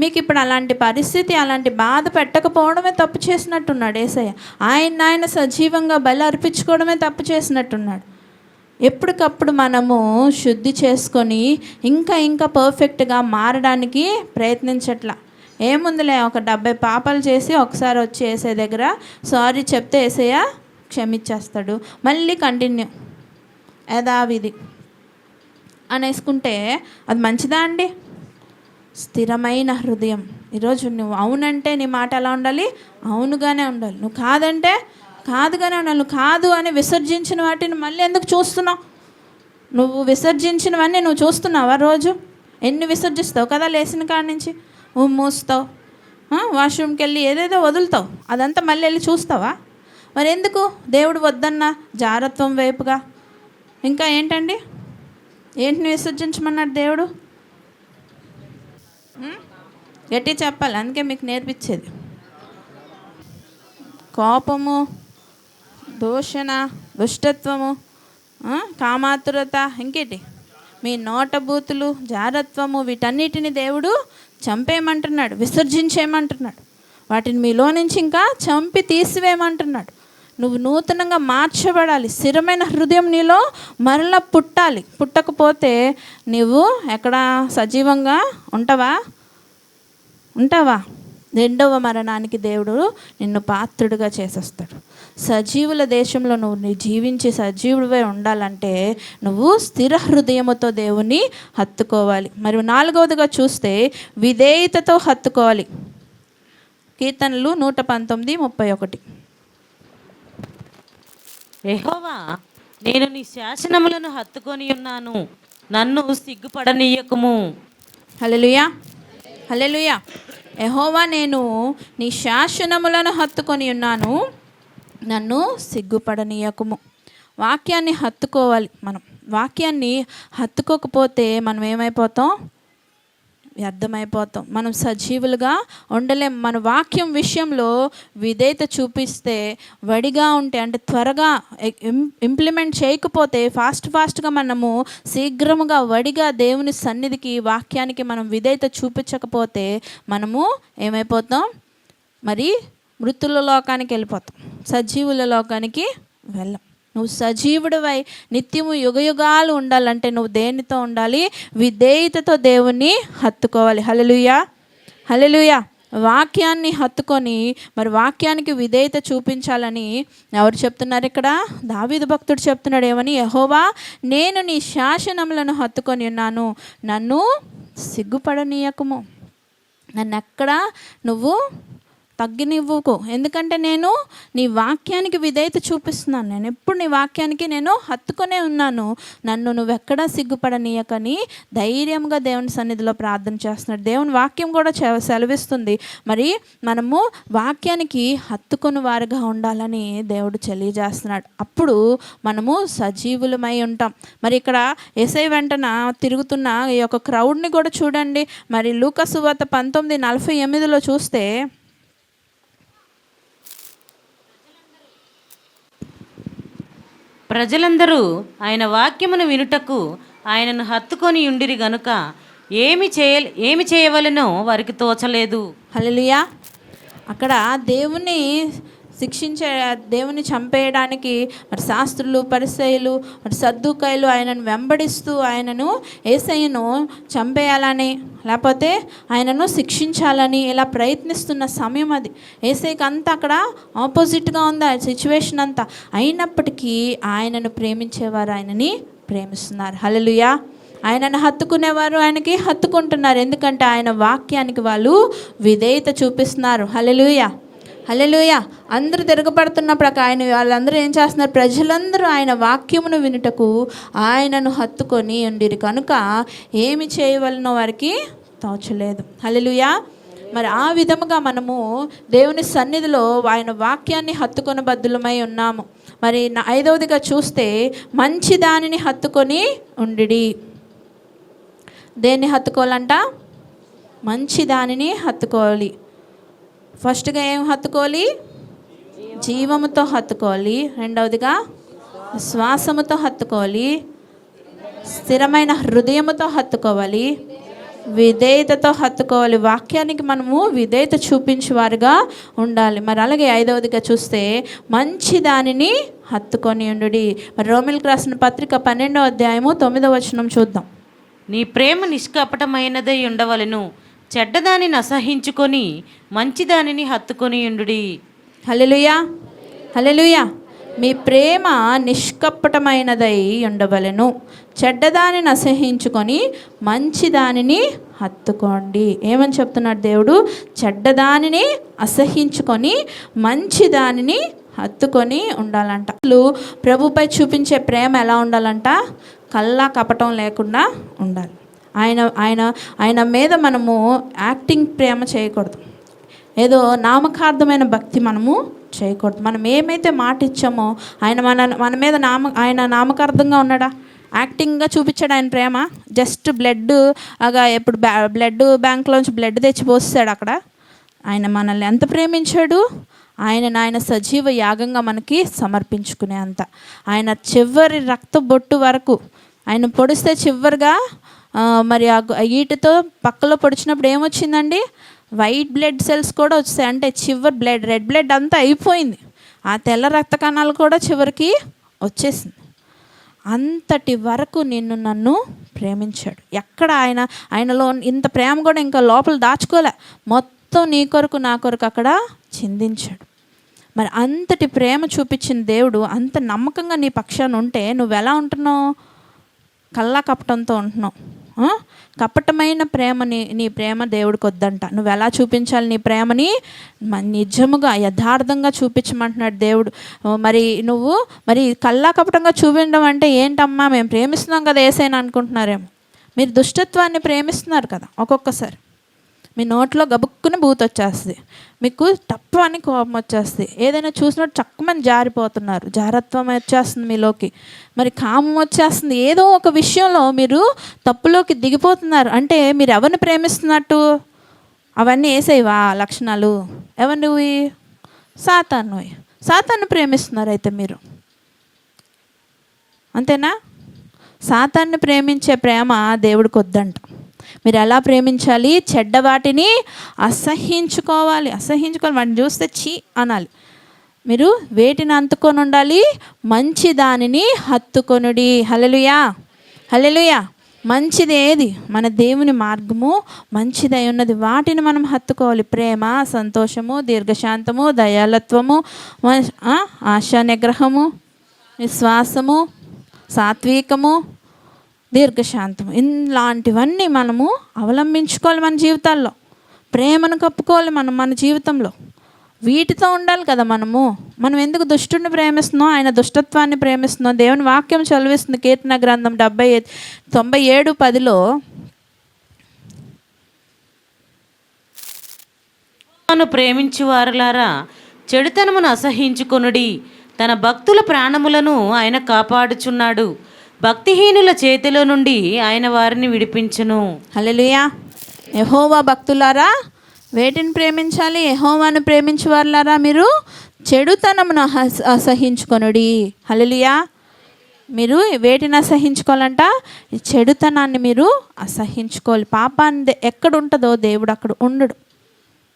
మీకు ఇప్పుడు అలాంటి పరిస్థితి, అలాంటి బాధ పెట్టకపోవడమే తప్పు చేసినట్టున్నాడు యేసయ్య. ఆయన సజీవంగా బలి అర్పించుకోవడమే తప్పు చేసినట్టున్నాడు. ఎప్పటికప్పుడు మనము శుద్ధి చేసుకొని ఇంకా పర్ఫెక్ట్గా మారడానికి ప్రయత్నించట్లా. ఏముందిలే, ఒక 70 పాపాలు చేసి ఒకసారి వచ్చి యేసయ్య దగ్గర సారీ చెప్తే యేసయ్య క్షమించేస్తాడు, మళ్ళీ కంటిన్యూ యథావిధి అనేసుకుంటే అది మంచిదా అండి? స్థిరమైన హృదయం. ఈరోజు నువ్వు అవునంటే నీ మాట ఎలా ఉండాలి? అవునుగానే ఉండాలి. నువ్వు కాదంటే కాదుగానే ఉండాలి. నువ్వు కాదు అని విసర్జించిన వాటిని మళ్ళీ ఎందుకు చూస్తున్నావు? నువ్వు విసర్జించినవన్నీ నువ్వు చూస్తున్నావా? రోజు ఎన్ని విసర్జిస్తావు కదా, లేచిన కాడి నుంచి మూస్తావు, వాష్రూమ్కి వెళ్ళి ఏదేదో వదులుతావు, అదంతా మళ్ళీ వెళ్ళి చూస్తావా? మరి ఎందుకు? దేవుడు వద్దన్న జారత్వం వైపుగా ఇంకా ఏంటండి? ఏంటిని విసర్జించమన్నాడు దేవుడు? గట్టి చెప్పాలి, అందుకే మీకు నేర్పించేది. కోపము, దూషణ, దుష్టత్వము, కామాతురత, ఇంకేంటి మీ నోటబూతులు, జారత్వము, వీటన్నిటిని దేవుడు చంపేయమంటున్నాడు, విసర్జించేయమంటున్నాడు. వాటిని మీలో నుంచి ఇంకా చంపి తీసివేయమంటున్నాడు. నువ్వు నూతనంగా మార్చబడాలి. స్థిరమైన హృదయం నీలో మరలా పుట్టాలి. పుట్టకపోతే నువ్వు ఎక్కడ సజీవంగా ఉంటావా? రెండవ మరణానికి దేవుడు నిన్ను పాత్రుడిగా చేసేస్తాడు. సజీవుల దేశంలో నువ్వు జీవించి సజీవుడివై ఉండాలంటే నువ్వు స్థిర హృదయముతో దేవుని హత్తుకోవాలి. మరియు 4వదిగా చూస్తే విధేయతతో హత్తుకోవాలి. కీర్తనలు 119:31. యెహోవా, నేను నీ శాసనములను హత్తుకొని ఉన్నాను, నన్ను సిగ్గుపడనీయకుము. హల్లెలూయా, హల్లెలూయా. యెహోవా, నేను నీ శాసనములను హత్తుకొని ఉన్నాను, నన్ను సిగ్గుపడనీయకుము. వాక్యాన్ని హత్తుకోవాలి. మనం వాక్యాన్ని హత్తుకోకపోతే మనం ఏమైపోతాం? వ్యర్థమైపోతాం. మనం సజీవులుగా ఉండలేం. మన వాక్యం విషయంలో విధేయత చూపిస్తే, వడిగా ఉంటే, అంటే త్వరగా ఇంప్లిమెంట్ చేయకపోతే, ఫాస్ట్గా మనము శీఘ్రముగా వడిగా దేవుని సన్నిధికి, వాక్యానికి మనం విధేయత చూపించకపోతే మనము ఏమైపోతాం? మరి మృతుల లోకానికి వెళ్ళిపోతాం, సజీవుల లోకానికి వెళ్ళం. నువ్వు సజీవుడివై నిత్యము యుగయుగాలు ఉండాలంటే నువ్వు దేనితో ఉండాలి? విధేయతతో దేవుణ్ణి హత్తుకోవాలి. హల్లెలూయా, హల్లెలూయా. వాక్యాన్ని హత్తుకొని మరి వాక్యానికి విధేయత చూపించాలని ఎవరు చెప్తున్నారు ఇక్కడ? దావీదు భక్తుడు చెప్తున్నాడు. ఏమని? యెహోవా, నేను నీ శాసనములను హత్తుకొని ఉన్నాను, నన్ను సిగ్గుపడనీయకుము. నన్ను ఎక్కడ నువ్వు తగ్గినివ్వుకు, ఎందుకంటే నేను నీ వాక్యానికి విధేయత చూపిస్తున్నాను. నేను ఎప్పుడు నీ వాక్యానికి నేను హత్తుకొనే ఉన్నాను, నన్ను నువ్వెక్కడా సిగ్గుపడనీయకని ధైర్యంగా దేవుని సన్నిధిలో ప్రార్థన చేస్తున్నాడు. దేవుని వాక్యం కూడా సెలవిస్తుంది. మరి మనము వాక్యానికి హత్తుకొని వారుగా ఉండాలని దేవుడు తెలియజేస్తున్నాడు. అప్పుడు మనము సజీవులమై ఉంటాం. మరి ఇక్కడ యేసయ్య వెంటన తిరుగుతున్న ఈ యొక్క క్రౌడ్ని కూడా చూడండి. మరి లూకా సువార్త 19:48 చూస్తే, ప్రజలందరూ ఆయన వాక్యమును వినుటకు ఆయనను హత్తుకొని ఉండిరి గనుక ఏమి చేయవలెనో వారికి తోచలేదు. హల్లెలూయా. అక్కడ దేవుని శిక్షించే దేవుని చంపేయడానికి మరి శాస్త్రులు, పరిసయ్యులు, మరి సద్దూకాయలు ఆయనను వెంబడిస్తూ ఆయనను, యేసయ్యను చంపేయాలని లేకపోతే ఆయనను శిక్షించాలని ఇలా ప్రయత్నిస్తున్న సమయం అది. యేసయ్యకి అంతా అక్కడ ఆపోజిట్గా ఉంది ఆ సిచ్యువేషన్ అంతా. అయినప్పటికీ ఆయనను ప్రేమించేవారు ఆయనని ప్రేమిస్తున్నారు. హల్లెలూయా. ఆయనను హత్తుకునేవారు ఆయనకి హత్తుకుంటున్నారు. ఎందుకంటే ఆయన వాక్యానికి వాళ్ళు విధేయత చూపిస్తున్నారు. హల్లెలూయా, హల్లెలూయా. అందరూ తిరగబడుతున్నప్పుడు ఆయన వాళ్ళందరూ ఏం చేస్తున్నారు? ప్రజలందరూ ఆయన వాక్యమును వినుటకు ఆయనను హత్తుకొని ఉండిరి కనుక ఏమి చేయవలనో వారికి తోచలేదు. హల్లెలూయా. మరి ఆ విధముగా మనము దేవుని సన్నిధిలో ఆయన వాక్యాన్ని హత్తుకొని బద్దులమై ఉన్నాము. మరి 5వదిగా చూస్తే మంచి దానిని హత్తుకొని ఉండిడి. దేన్ని హత్తుకోవాలంట? మంచి దానిని హత్తుకోవాలి. ఫస్ట్గా ఏం హత్తుకోవాలి? జీవముతో హత్తుకోవాలి. రెండవదిగా విశ్వాసముతో హత్తుకోవాలి. స్థిరమైన హృదయముతో హత్తుకోవాలి. విధేయతతో హత్తుకోవాలి. వాక్యానికి మనము విధేయత చూపించేవారుగా ఉండాలి. మరి అలాగే 5వదిగా చూస్తే మంచి దానిని హత్తుకొని ఉండుడి. మరి రోమిలకు రాసిన పత్రిక 12వ అధ్యాయము 9వ వచనం చూద్దాం. నీ ప్రేమ నిష్కపటమైనదై ఉండవలెను, చెడ్డదానిని అసహించుకొని మంచిదానిని హత్తుకొని ఉండుడి. హల్లెలూయా, హల్లెలూయా. మీ ప్రేమ నిష్కపటమైనదై ఉండవలెను, చెడ్డదానిని అసహించుకొని మంచిదానిని హత్తుకోండి. ఏమని చెప్తున్నాడు దేవుడు? చెడ్డదానిని అసహించుకొని మంచిదానిని హత్తుకొని ఉండాలంట. ప్రభుపై చూపించే ప్రేమ ఎలా ఉండాలంట? కల్లా కపటం లేకుండా ఉండాలి. ఆయన ఆయన ఆయన మీద మనము యాక్టింగ్ ప్రేమ చేయకూడదు. ఏదో నామకార్థమైన భక్తి మనము చేయకూడదు. మనం ఏమైతే మాట ఇచ్చామో ఆయన మన మీద ఆయన నామకార్థంగా ఉన్నాడా? యాక్టింగ్గా చూపించాడు ఆయన ప్రేమ? జస్ట్ బ్లడ్ అగా ఎప్పుడు బ్లడ్ బ్యాంక్లోంచి బ్లడ్ తెచ్చి పోస్తాడు అక్కడ? ఆయన మనల్ని ఎంత ప్రేమించాడు? ఆయన సజీవ యాగంగా మనకి సమర్పించుకునే అంత. ఆయన చివరి రక్త బొట్టు వరకు ఆయన పొడిస్తే చివరిగా మరి ఆ ఈటతో పక్కలో పొడిచినప్పుడు ఏమొచ్చిందండి? వైట్ బ్లడ్ సెల్స్ కూడా వచ్చాయి. అంటే చివరి రెడ్ బ్లడ్ అంతా అయిపోయింది. ఆ తెల్ల రక్త కణాలు కూడా చివరికి వచ్చేసింది. అంతటి వరకు నిన్ను నన్ను ప్రేమించాడు. ఎక్కడ ఆయనలో ఇంత ప్రేమ కూడా ఇంకా లోపల దాచుకోలే. మొత్తం నీ కొరకు నా కొరకు అక్కడ చిందించాడు. మరి అంతటి ప్రేమ చూపించిన దేవుడు అంత నమ్మకంగా నీ పక్షాన ఉంటే నువ్వు ఎలా ఉంటున్నావు? కల్లా కపటంతో ఉంటున్నావు. కపటమైన ప్రేమని, నీ ప్రేమ దేవుడికి వద్దంట. నువ్వు ఎలా చూపించాలి నీ ప్రేమని? నిజముగా యథార్థంగా చూపించమంటున్నాడు దేవుడు. మరి కల్లా కపటంగా చూపించడం అంటే ఏంటమ్మా, మేము ప్రేమిస్తున్నాం కదా ఏసైనా అనుకుంటున్నారేమో. మీరు దుష్టత్వాన్ని ప్రేమిస్తున్నారు కదా. ఒక్కొక్కసారి మీ నోట్లో గబుక్కుని బూత్ వచ్చేస్తుంది, మీకు టప్పు అని కోపం వచ్చేస్తుంది, ఏదైనా చూసినట్టు చక్కమని జారిపోతున్నారు, జారత్వం వచ్చేస్తుంది మీలోకి, మరి కామం వచ్చేస్తుంది. ఏదో ఒక విషయంలో మీరు తప్పులోకి దిగిపోతున్నారు. అంటే మీరు ఎవరిని ప్రేమిస్తున్నట్టు? అవన్నీ వేసేవా లక్షణాలు? ఎవరివి? సాతాను ప్రేమిస్తున్నారు అయితే మీరు, అంతేనా? సాతాన్ని ప్రేమించే ప్రేమ దేవుడికి వద్దంట. మీరు ఎలా ప్రేమించాలి? చెడ్డ వాటిని అసహించుకోవాలి. వాటిని చూస్తే చీ అనాలి. మీరు వేటిని అంటుకొని ఉండాలి? మంచి దానిని హత్తుకొనుడి. హల్లెలూయా, హల్లెలూయా. మంచిది ఏది? మన దేవుని మార్గము మంచిదై ఉన్నది, వాటిని మనం హత్తుకోవాలి. ప్రేమ, సంతోషము, దీర్ఘశాంతము, దయాలత్వము, ఆశా నిగ్రహము, విశ్వాసము, సాత్వికము, దీర్ఘశాంతం, ఇలాంటివన్నీ మనము అవలంబించుకోవాలి మన జీవితాల్లో. ప్రేమను కప్పుకోవాలి మన జీవితంలో. వీటితో ఉండాలి కదా మనం ఎందుకు దుష్టుడిని ప్రేమిస్తున్నాం? ఆయన దుష్టత్వాన్ని ప్రేమిస్తున్నాం. దేవుని వాక్యం చదివిస్తుంది కీర్తన గ్రంథం 97:10లో, ప్రేమించు వారులారా చెడుతనమును అసహించుకొనుడి, తన భక్తుల ప్రాణములను ఆయన కాపాడుచున్నాడు, భక్తిహీనుల చేతిలో నుండి ఆయన వారిని విడిపించును. హల్లెలూయా. యెహోవా భక్తులారా వేటిని ప్రేమించాలి? యెహోవాను ప్రేమించు వారులారా మీరు చెడుతనమును అసహించుకొనుడి. హల్లెలూయా. మీరు వేటిని అసహించుకోవాలంట? ఈ చెడుతనాన్ని మీరు అసహించుకోవాలి. పాపాన్ని ఎక్కడ ఉంటుందో దేవుడు అక్కడ ఉండడు.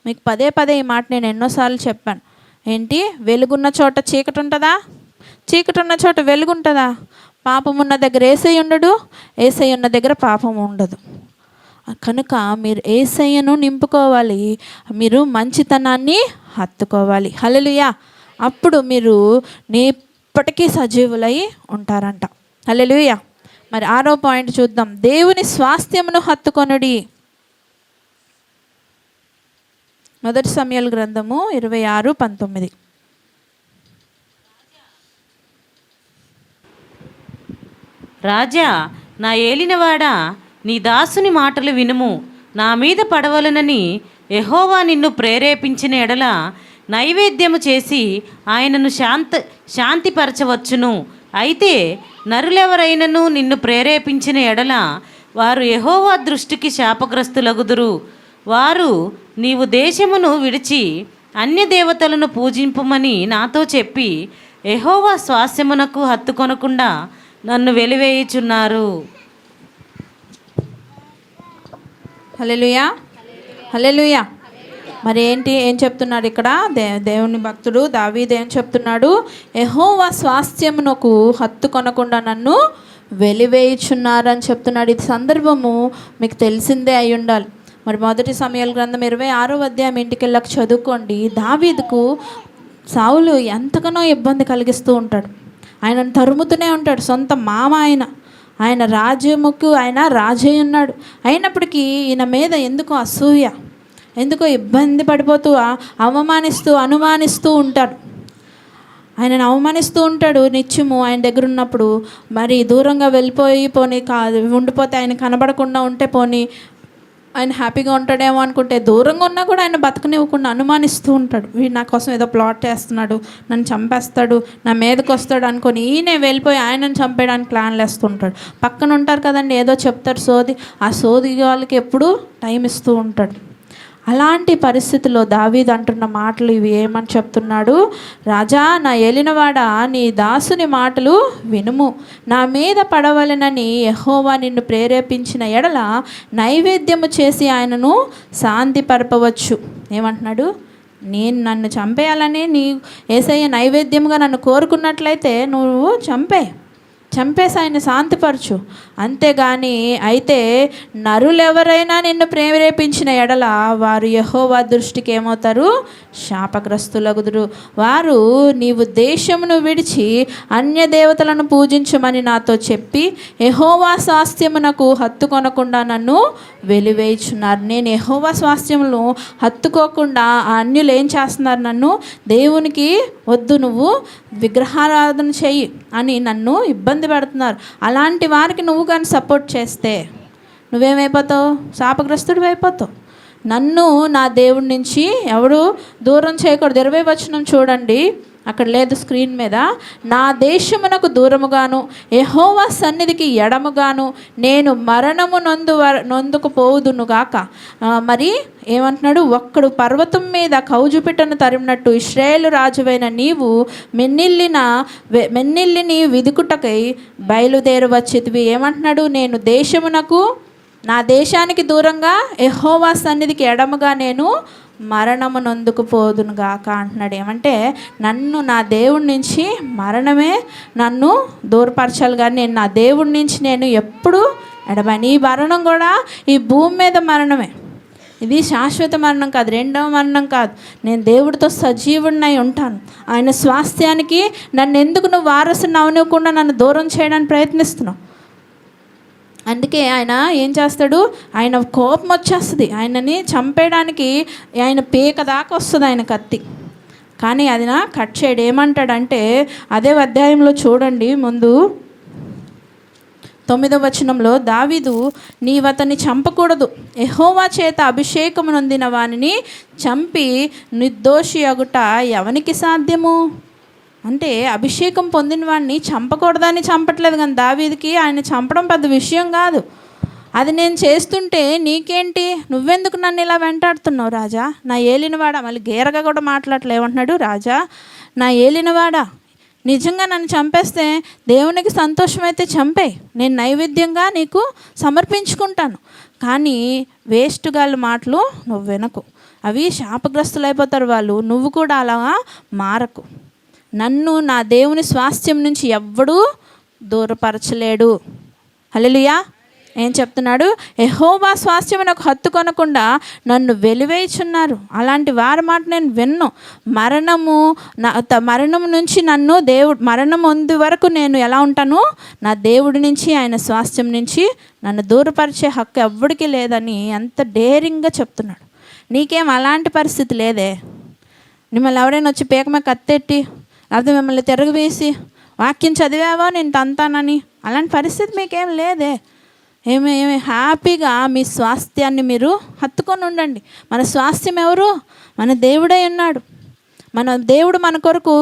మీకు పదే ఈ మాట నేను ఎన్నోసార్లు చెప్పాను. ఏంటి? వెలుగున్న చోట చీకటి ఉంటుందా? చీకటి ఉన్న చోట వెలుగు ఉంటుందా? పాపం ఉన్న దగ్గర యేసయ్య ఉండడు, యేసయ్య ఉన్న దగ్గర పాపం ఉండదు. కనుక మీరు యేసయ్యను నింపుకోవాలి, మీరు మంచితనాన్ని హత్తుకోవాలి. హల్లెలూయా. అప్పుడు మీరు ఎప్పటికీ సజీవులై ఉంటారంట. హల్లెలూయా. మరి 6వ పాయింట్ చూద్దాం. దేవుని స్వాస్థ్యమును హత్తుకొనుడి. మొదటి సమూయేలు గ్రంథము 26:19. రాజా, నా ఏలినవాడా, నీ దాసుని మాటలు వినుము. నా మీద పడవలనని యెహోవా నిన్ను ప్రేరేపించిన ఎడల నైవేద్యము చేసి ఆయనను శాంతిపరచవచ్చును. అయితే నరులెవరైనను నిన్ను ప్రేరేపించిన ఎడల వారు యెహోవా దృష్టికి శాపగ్రస్తులగుదురు. వారు నీవు దేశమును విడిచి అన్య దేవతలను పూజింపుమని నాతో చెప్పి యెహోవా స్వాస్యమునకు హత్తుకొనకుండా నన్ను వెలివేయుచున్నారు. హల్లెలూయా, హల్లెలూయా. మరి ఏం చెప్తున్నాడు ఇక్కడ? దేవుని భక్తుడు దావీదు ఏం చెప్తున్నాడు? యెహోవా స్వాస్థ్యమునకు హత్తుకొనకుండా నన్ను వెలివేయుచున్నారని చెప్తున్నాడు. ఇది సందర్భము మీకు తెలిసిందే అయి ఉండాలి. మరి మొదటి సమూయేలు గ్రంథం 26వ అధ్యాయం ఇంటికి వెళ్ళక చదువుకోండి. దావీదుకు సౌలు ఎంతగానో ఇబ్బంది కలిగిస్తూ ఉంటాడు. ఆయనను తరుముతూనే ఉంటాడు. సొంత మామ ఆయన రాజ్యముకు ఆయన రాజై ఉన్నాడు. అయినప్పటికీ ఈయన మీద ఎందుకో అసూయ, ఎందుకో ఇబ్బంది పడిపోతూ అనుమానిస్తూ ఉంటాడు. ఆయనను అవమానిస్తూ ఉంటాడు నిత్యము. ఆయన దగ్గర ఉన్నప్పుడు మరి దూరంగా వెళ్ళిపోయి పోనీ ఉండిపోతే, ఆయన కనబడకుండా ఉంటే పోనీ ఆయన హ్యాపీగా ఉంటాడేమో అనుకుంటే, దూరంగా ఉన్నా కూడా ఆయన బతకనివ్వకుండా అనుమానిస్తూ ఉంటాడు. వీడు నా కోసం ఏదో ప్లాట్ చేస్తున్నాడు, నన్ను చంపేస్తాడు, నా మీదకి వస్తాడు అనుకొని ఈయనే వెళ్ళిపోయి ఆయనను చంపేయడానికి ప్లాన్లు వేస్తుంటాడు. పక్కన ఉంటారు కదండి, ఏదో చెప్తారు సోది, ఆ సోది వాళ్ళకి ఎప్పుడు టైం ఇస్తూ ఉంటాడు. అలాంటి పరిస్థితిలో దావీదు అంటున్న మాటలు ఇవి. ఏమని చెప్తున్నాడు? రాజా, నా ఏలినవాడా, నీ దాసుని మాటలు వినుము. నా మీద పడవలెనని యెహోవా నిన్ను ప్రేరేపించిన ఎడల నైవేద్యము చేసి ఆయనను శాంతిపరపవచ్చు. ఏమంటున్నాడు? నన్ను చంపేయాలని యేసయ్య నైవేద్యంగా నన్ను కోరుకున్నట్లయితే నువ్వు చంపేసి ఆయన శాంతిపరచు. అంతేగాని అయితే నరులెవరైనా నిన్ను ప్రేరేపించిన ఎడల వారు యెహోవా దృష్టికి ఏమవుతారు? శాపగ్రస్తులగుదురు. వారు నీవు దేశమును విడిచి అన్య దేవతలను పూజించమని నాతో చెప్పి యెహోవా స్వాస్థ్యమునకు హత్తుకొనకుండా నన్ను వెలివేయుచున్నారు. నేను యెహోవా స్వాస్థ్యమును హత్తుకోకుండా ఆ అన్యులు ఏం చేస్తున్నారు? నన్ను దేవునికి వద్దు, నువ్వు విగ్రహారాధన చెయ్యి అని నన్ను ఇబ్బంది పెడుతున్నారు. అలాంటి వారికి నువ్వు కానీ సపోర్ట్ చేస్తే నువ్వేమైపోతావు? శాపగ్రస్తుడు అయిపోతావు. నన్ను నా దేవుడి నుంచి ఎవడు దూరం చేయకూడదు. 20వ వచనం చూడండి, అక్కడ లేదు స్క్రీన్ మీద. నా దేశమునకు దూరముగాను యెహోవా సన్నిధికి ఎడముగాను నేను మరణము నొందుకుపోవుదునుగాక. మరి ఏమంటున్నాడు? ఒక్కడు పర్వతం మీద కౌజుపిట్టను తరిమినట్టు ఇశ్రాయేలు రాజువైన నీవు మెన్నిల్లిని విదుకుటకై బయలుదేరవచ్చితివి. ఏమంటున్నాడు? నేను నా దేశానికి దూరంగా యెహోవా సన్నిధికి ఎడముగా నేను మరణము నొందుకుపోదునుగాక అంటున్నాడు. ఏమంటే నా దేవుడి నుంచి మరణమే నన్ను దూరపరచాలి, కానీ నేను నా దేవుడి నుంచి నేను ఎప్పుడు ఎడమని. ఈ మరణం కూడా ఈ భూమి మీద మరణమే. ఇది శాశ్వత మరణం కాదు, రెండవ మరణం కాదు. నేను దేవుడితో సజీవుడినై ఉంటాను. ఆయన స్వాస్థ్యానికి నన్ను ఎందుకు నువ్వు వారసుని అవనివ్వకుండా నన్ను దూరం చేయడానికి ప్రయత్నిస్తున్నావు? అందుకే ఆయన ఏం చేస్తాడు? ఆయన కోపం వచ్చేస్తుంది, ఆయనని చంపేయడానికి ఆయన పీక దాకా వస్తుంది ఆయన కత్తి. కానీ అది కట్ చేయడు. ఏమంటాడంటే అదే అధ్యాయంలో చూడండి, ముందు 9వ వచనంలో దావీదు, నీవతన్ని చంపకూడదు, యెహోవా చేత అభిషేకము నొందిన వానిని చంపి నిర్దోషి అగుట ఎవనికి సాధ్యము? అంటే అభిషేకం పొందిన వాడిని చంపకూడదని చంపట్లేదు, కానీ దావీదుకి ఆయన చంపడం పెద్ద విషయం కాదు. అది నేను చేస్తుంటే నీకేంటి? నువ్వెందుకు నన్ను ఇలా వెంటాడుతున్నావు రాజా, నా ఏలినవాడా? మళ్ళీ గేరగా కూడా మాట్లాడలేమంటున్నాడు. రాజా, నా ఏలినవాడా, నిజంగా నన్ను చంపేస్తే దేవునికి సంతోషమైతే చంపేయి, నేను నైవేద్యంగా నీకు సమర్పించుకుంటాను. కానీ వేస్ట్ గాళ్ళ మాటలు నువ్వు వినకు. అవి శాపగ్రస్తులు అయిపోతారు వాళ్ళు. నువ్వు కూడా అలా మారకు. నన్ను నా దేవుని స్వాస్థ్యం నుంచి ఎవ్వడూ దూరపరచలేడు. హల్లెలూయా. ఏం చెప్తున్నాడు? యెహోవా స్వాస్థ్యం నాకు హత్తుకొనకుండా నన్ను వెలివేయుచున్నారు. అలాంటి వారి మాట నేను విన్ను. మరణము నుంచి నన్ను దేవుడు, మరణం ఉంది వరకు నేను ఎలా ఉంటాను? నా దేవుడి నుంచి, ఆయన స్వాస్థ్యం నుంచి నన్ను దూరపరిచే హక్కు ఎవ్వడికి లేదని ఎంత డేరింగ్గా చెప్తున్నాడు. నీకేం అలాంటి పరిస్థితి లేదే. మిమ్మల్ని ఎవరైనా వచ్చి పీకమే కత్తెట్టి, లేకపోతే మిమ్మల్ని తిరగవేసి వాక్యం చదివావా నేను తంతానని, అలాంటి పరిస్థితి మీకేం లేదే. ఏమి హ్యాపీగా మీ స్వాస్థ్యాన్ని మీరు హత్తుకొని ఉండండి. మన స్వాస్థ్యం ఎవరు? మన దేవుడై ఉన్నాడు. మన దేవుడు మన కొరకు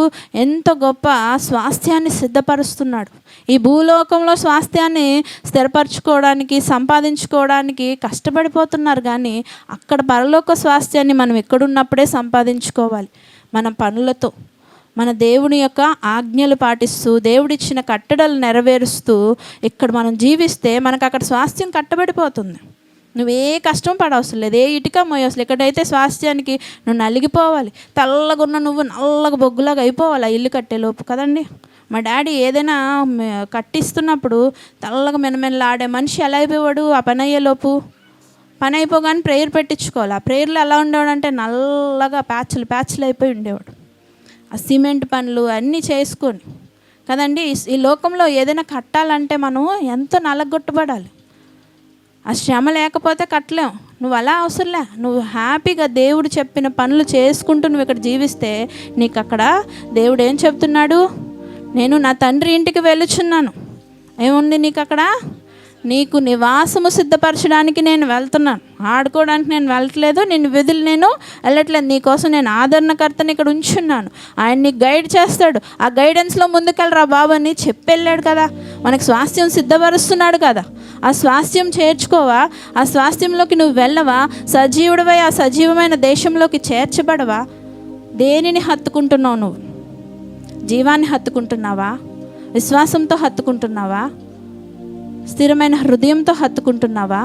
ఎంతో గొప్ప స్వాస్థ్యాన్ని సిద్ధపరుస్తున్నాడు. ఈ భూలోకంలో స్వాస్థ్యాన్ని స్థిరపరచుకోవడానికి, సంపాదించుకోవడానికి కష్టపడిపోతున్నారు. కానీ అక్కడ పరలోక స్వాస్థ్యాన్ని మనం ఎక్కడున్నప్పుడే సంపాదించుకోవాలి. మన పనులతో, మన దేవుని యొక్క ఆజ్ఞలు పాటిస్తూ, దేవుడిచ్చిన కట్టడలు నెరవేరుస్తూ ఇక్కడ మనం జీవిస్తే మనకు అక్కడ స్వాస్థ్యం కట్టబడిపోతుంది. నువ్వే కష్టం పడవసరం లేదు, ఏ ఇటుక మోయవసరం. ఎక్కడైతే స్వాస్థ్యానికి నువ్వు నలిగిపోవాలి, తెల్లగున్న నువ్వు నల్లగా బొగ్గులాగా అయిపోవాలి ఆ ఇల్లు కట్టేలోపు కదండి. మా డాడీ ఏదైనా కట్టిస్తున్నప్పుడు తెల్లగా మెనమెనలాడే మనిషి ఎలా అయిపోయాడు? ఆ పని అయ్యేలోపు, పని అయిపోగానే ప్రేయర్ పెట్టించుకోవాలి. ఆ ప్రేయర్లో ఎలా ఉండేవాడు అంటే నల్లగా ప్యాచ్లు అయిపోయి ఉండేవాడు. ఆ సిమెంట్ పనులు అన్నీ చేసుకొని కదండి. ఈ లోకంలో ఏదైనా కట్టాలంటే మనం ఎంతో నలగొట్టబడాలి. ఆ శ్రమ లేకపోతే కట్టలేం. నువ్వు అలా అవసరంలే. నువ్వు హ్యాపీగా దేవుడు చెప్పిన పనులు చేసుకుంటూ నువ్వు ఇక్కడ జీవిస్తే నీకు అక్కడ దేవుడు ఏం చెప్తున్నాడు? నేను నా తండ్రి ఇంటికి వెళ్ళుచున్నాను. ఏముంది నీకు అక్కడ? నీకు నివాసము సిద్ధపరచడానికి నేను వెళ్తున్నాను. ఆడుకోవడానికి నేను వెళ్ళట్లేదు, నిన్ను వదిలి నేను వెళ్ళట్లేదు. నీకోసం నేను ఆదరణకర్తని ఇక్కడ ఉంచున్నాను. ఆయన నీకు గైడ్ చేస్తాడు. ఆ గైడెన్స్లో ముందుకెళ్ళరా బాబు అని చెప్పి వెళ్ళాడు కదా. మనకు స్వాస్థ్యం సిద్ధపరుస్తున్నాడు కదా. ఆ స్వాస్థ్యం చేర్చుకోవా? ఆ స్వాస్థ్యంలోకి నువ్వు వెళ్ళవా? సజీవుడివై ఆ సజీవమైన దేశంలోకి చేర్చబడవా? దేనిని హత్తుకుంటున్నావు నువ్వు? జీవాన్ని హత్తుకుంటున్నావా? విశ్వాసంతో హత్తుకుంటున్నావా? స్థిరమైన హృదయంతో హత్తుకుంటున్నావా?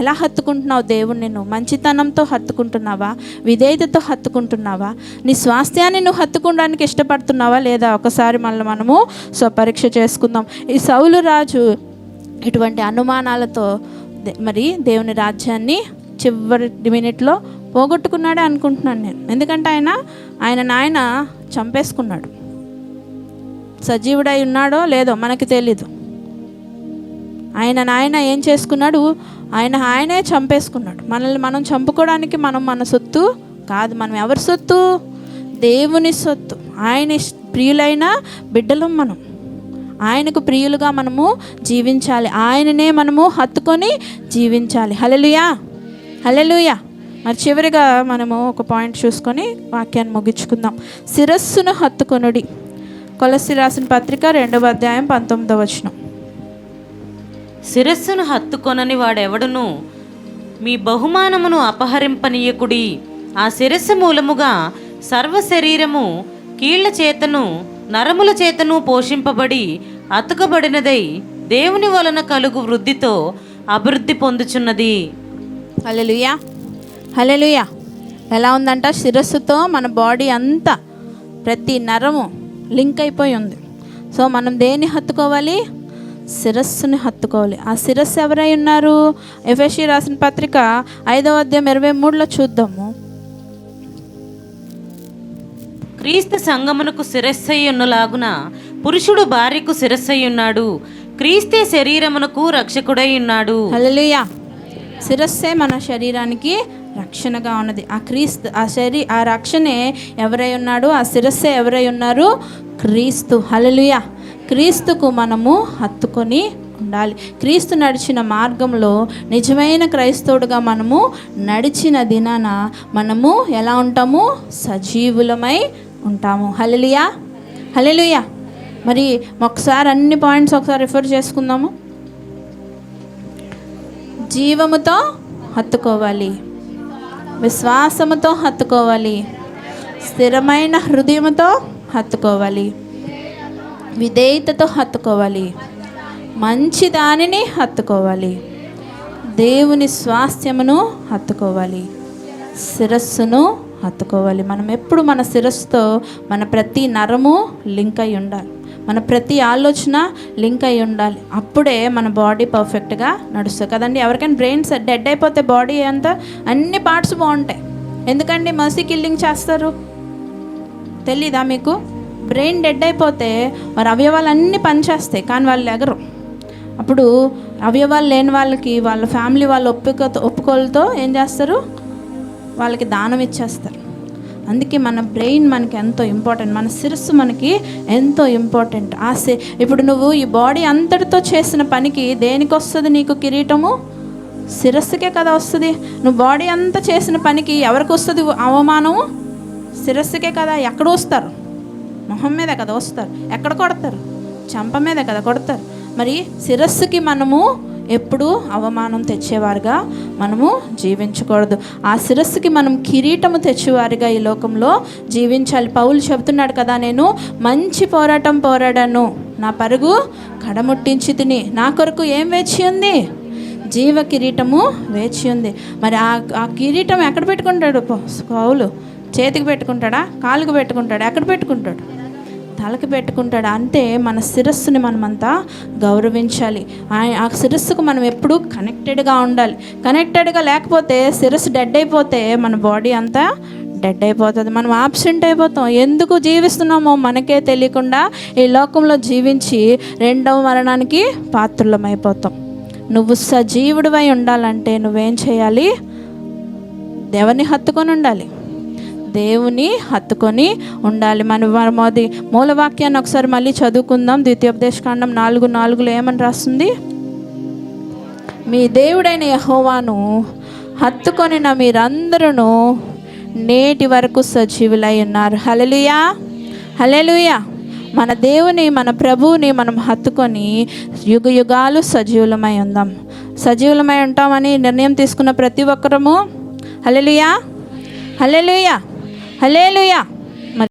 ఎలా హత్తుకుంటున్నావు దేవుణ్ణి? నువ్వు మంచితనంతో హత్తుకుంటున్నావా? విధేయతతో హత్తుకుంటున్నావా? నీ స్వాస్థ్యాన్ని నువ్వు హత్తుకోవడానికి ఇష్టపడుతున్నావా లేదా? ఒకసారి మనము స్వపరీక్ష చేసుకుందాం. ఈ సౌలు రాజు ఇటువంటి అనుమానాలతో మరి దేవుని రాజ్యాన్ని చివరి మినిట్లో పోగొట్టుకున్నాడే అనుకుంటున్నాను నేను. ఎందుకంటే ఆయన నాయన చంపేసుకున్నాడు. సజీవుడై ఉన్నాడో లేదో మనకి తెలీదు. నాయన ఏం చేసుకున్నాడు? ఆయనే చంపేసుకున్నాడు. మనల్ని మనం చంపుకోవడానికి మన సొత్తు కాదు. మనం ఎవరి సొత్తు? దేవుని సొత్తు. ఆయన ప్రియులైన బిడ్డలం మనం. ఆయనకు ప్రియులుగా మనము జీవించాలి. ఆయననే మనము హత్తుకొని జీవించాలి. హల్లెలూయా, హల్లెలూయా. మరి చివరిగా మనము ఒక పాయింట్ చూసుకొని వాక్యాన్ని ముగించుకుందాం. శిరస్సును హత్తుకొనుడి. కొలస్సీ రాసిన పత్రిక 2వ అధ్యాయం 19వ వచనం. శిరస్సును హత్తుకొనని వాడెవడును మీ బహుమానమును అపహరింపనీయకుడి. ఆ శిరస్సు మూలముగా సర్వ శరీరము కీళ్ల చేతను నరముల చేతను పోషింపబడి అతుకబడినదై దేవుని వలన కలుగు వృద్ధితో అభివృద్ధి పొందుచున్నది. హల్లెలూయా, హల్లెలూయా. ఎలా ఉందంట? శిరస్సుతో మన బాడీ అంతా ప్రతి నరము లింక్ అయిపోయి ఉంది. సో మనం దేన్ని హత్తుకోవాలి? శిరస్సుని హత్తుకోవాలి. ఆ శిరస్సు ఎవరై ఉన్నారు? ఎఫెసీ రాసిన పత్రిక 5వ అధ్యాయం 23లో చూద్దాము. క్రీస్తు సంగమునకు శిరస్సై ఉన్నలాగున పురుషుడు భార్యకు శిరస్సై ఉన్నాడు. క్రీస్తే శరీరమునకు రక్షకుడై ఉన్నాడు. హల్లెలూయా. శిరస్సే మన శరీరానికి రక్షణగా ఉన్నది. ఆ క్రీస్తు, ఆ రక్షణే ఎవరై ఉన్నాడు? ఆ శిరస్సే ఎవరై ఉన్నారు? క్రీస్తు. హల్లెలూయా. క్రీస్తుకు మనము హత్తుకొని ఉండాలి. క్రీస్తు నడిచిన మార్గంలో నిజమైన క్రైస్తవుడుగా మనము నడిచిన దినాన మనము ఎలా ఉంటాము? సజీవులమై ఉంటాము. హల్లెలూయా, హల్లెలూయా. మరి ఒకసారి అన్ని పాయింట్స్ ఒకసారి రిఫర్ చేసుకుందాము. జీవముతో హత్తుకోవాలి, విశ్వాసముతో హత్తుకోవాలి, స్థిరమైన హృదయముతో హత్తుకోవాలి, విధేయతతో హత్తుకోవాలి, మంచి దానిని హత్తుకోవాలి, దేవుని స్వాస్థ్యమును హత్తుకోవాలి, శిరస్సును హత్తుకోవాలి. మనం ఎప్పుడు మన శిరస్సుతో మన ప్రతి నరము లింక్ అయి ఉండాలి, మన ప్రతి ఆలోచన లింక్ అయి ఉండాలి. అప్పుడే మన బాడీ పర్ఫెక్ట్గా నడుస్తుంది కదండి. ఎవరికైనా బ్రెయిన్ డెడ్ అయిపోతే బాడీ అంతా అన్ని పార్ట్స్ బాగుంటాయి. ఎందుకండి మర్సీ కిల్లింగ్ చేస్తారు తెలీదా మీకు? బ్రెయిన్ డెడ్ అయిపోతే వారి అవయవాలు అన్నీ పనిచేస్తాయి, కానీ వాళ్ళు ఎగరు. అప్పుడు అవయవాలు లేని వాళ్ళకి వాళ్ళ ఫ్యామిలీ వాళ్ళ ఒప్పుకోలతో ఏం చేస్తారు, వాళ్ళకి దానం ఇచ్చేస్తారు. అందుకే మన బ్రెయిన్ మనకి ఎంతో ఇంపార్టెంట్, మన శిరస్సు మనకి ఎంతో ఇంపార్టెంట్. ఇప్పుడు నువ్వు ఈ బాడీ అంతటితో చేసిన పనికి దేనికి వస్తుంది నీకు కిరీటము? శిరస్సుకే కదా వస్తుంది. నువ్వు బాడీ అంతా చేసిన పనికి ఎవరికి వస్తుంది అవమానము? శిరస్సుకే కదా. ఎక్కడ వస్తారు? మొహం మీద కదా వస్తారు. ఎక్కడ కొడతారు? చెంప మీద కదా కొడతారు. మరి శిరస్సుకి మనము ఎప్పుడు అవమానం తెచ్చేవారుగా మనము జీవించకూడదు. ఆ శిరస్సుకి మనం కిరీటము తెచ్చేవారుగా ఈ లోకంలో జీవించాలి. పౌలు చెబుతున్నాడు కదా, నేను మంచి పోరాటం పోరాడాను, నా పరుగు కడముట్టించి తిని, నా కొరకు ఏం వేచి ఉంది? జీవ కిరీటము వేచి ఉంది. మరి ఆ కిరీటం ఎక్కడ పెట్టుకుంటాడు పౌలు? చేతికి పెట్టుకుంటాడా? కాలుకి పెట్టుకుంటాడా? ఎక్కడ పెట్టుకుంటాడు? తలకి పెట్టుకుంటాడు. అంటే మన శిరస్సుని మనమంతా గౌరవించాలి. ఆ శిరస్సుకు మనం ఎప్పుడు కనెక్టెడ్గా ఉండాలి. కనెక్టెడ్గా లేకపోతే శిరస్సు డెడ్ అయిపోతే మన బాడీ అంతా డెడ్ అయిపోతుంది. మనం ఆబ్సెంట్ అయిపోతాం. ఎందుకు జీవిస్తున్నామో మనకే తెలియకుండా ఈ లోకంలో జీవించి రెండవ మరణానికి పాత్రులమైపోతాం. నువ్వు సజీవుడివై ఉండాలంటే నువ్వేం చేయాలి? దేవుని హత్తుకొని ఉండాలి, దేవుని హత్తుకొని ఉండాలి. మనం అది మూలవాక్యాన్ని ఒకసారి మళ్ళీ చదువుకుందాం. ద్వితీయోపదేశకాండం 4:4 ఏమని రాస్తుంది? మీ దేవుడైన యెహోవాను హత్తుకొనిన మీరందరూ నేటి వరకు సజీవులై ఉన్నారు. హల్లెలూయా, హల్లెలూయా. మన దేవుని, మన ప్రభువుని మనం హత్తుకొని యుగ యుగాలు సజీవులమై ఉందాం. సజీవులమై ఉంటామని నిర్ణయం తీసుకున్న ప్రతి ఒక్కరము హల్లెలూయా, హల్లెలూయా, హల్లెలూయా.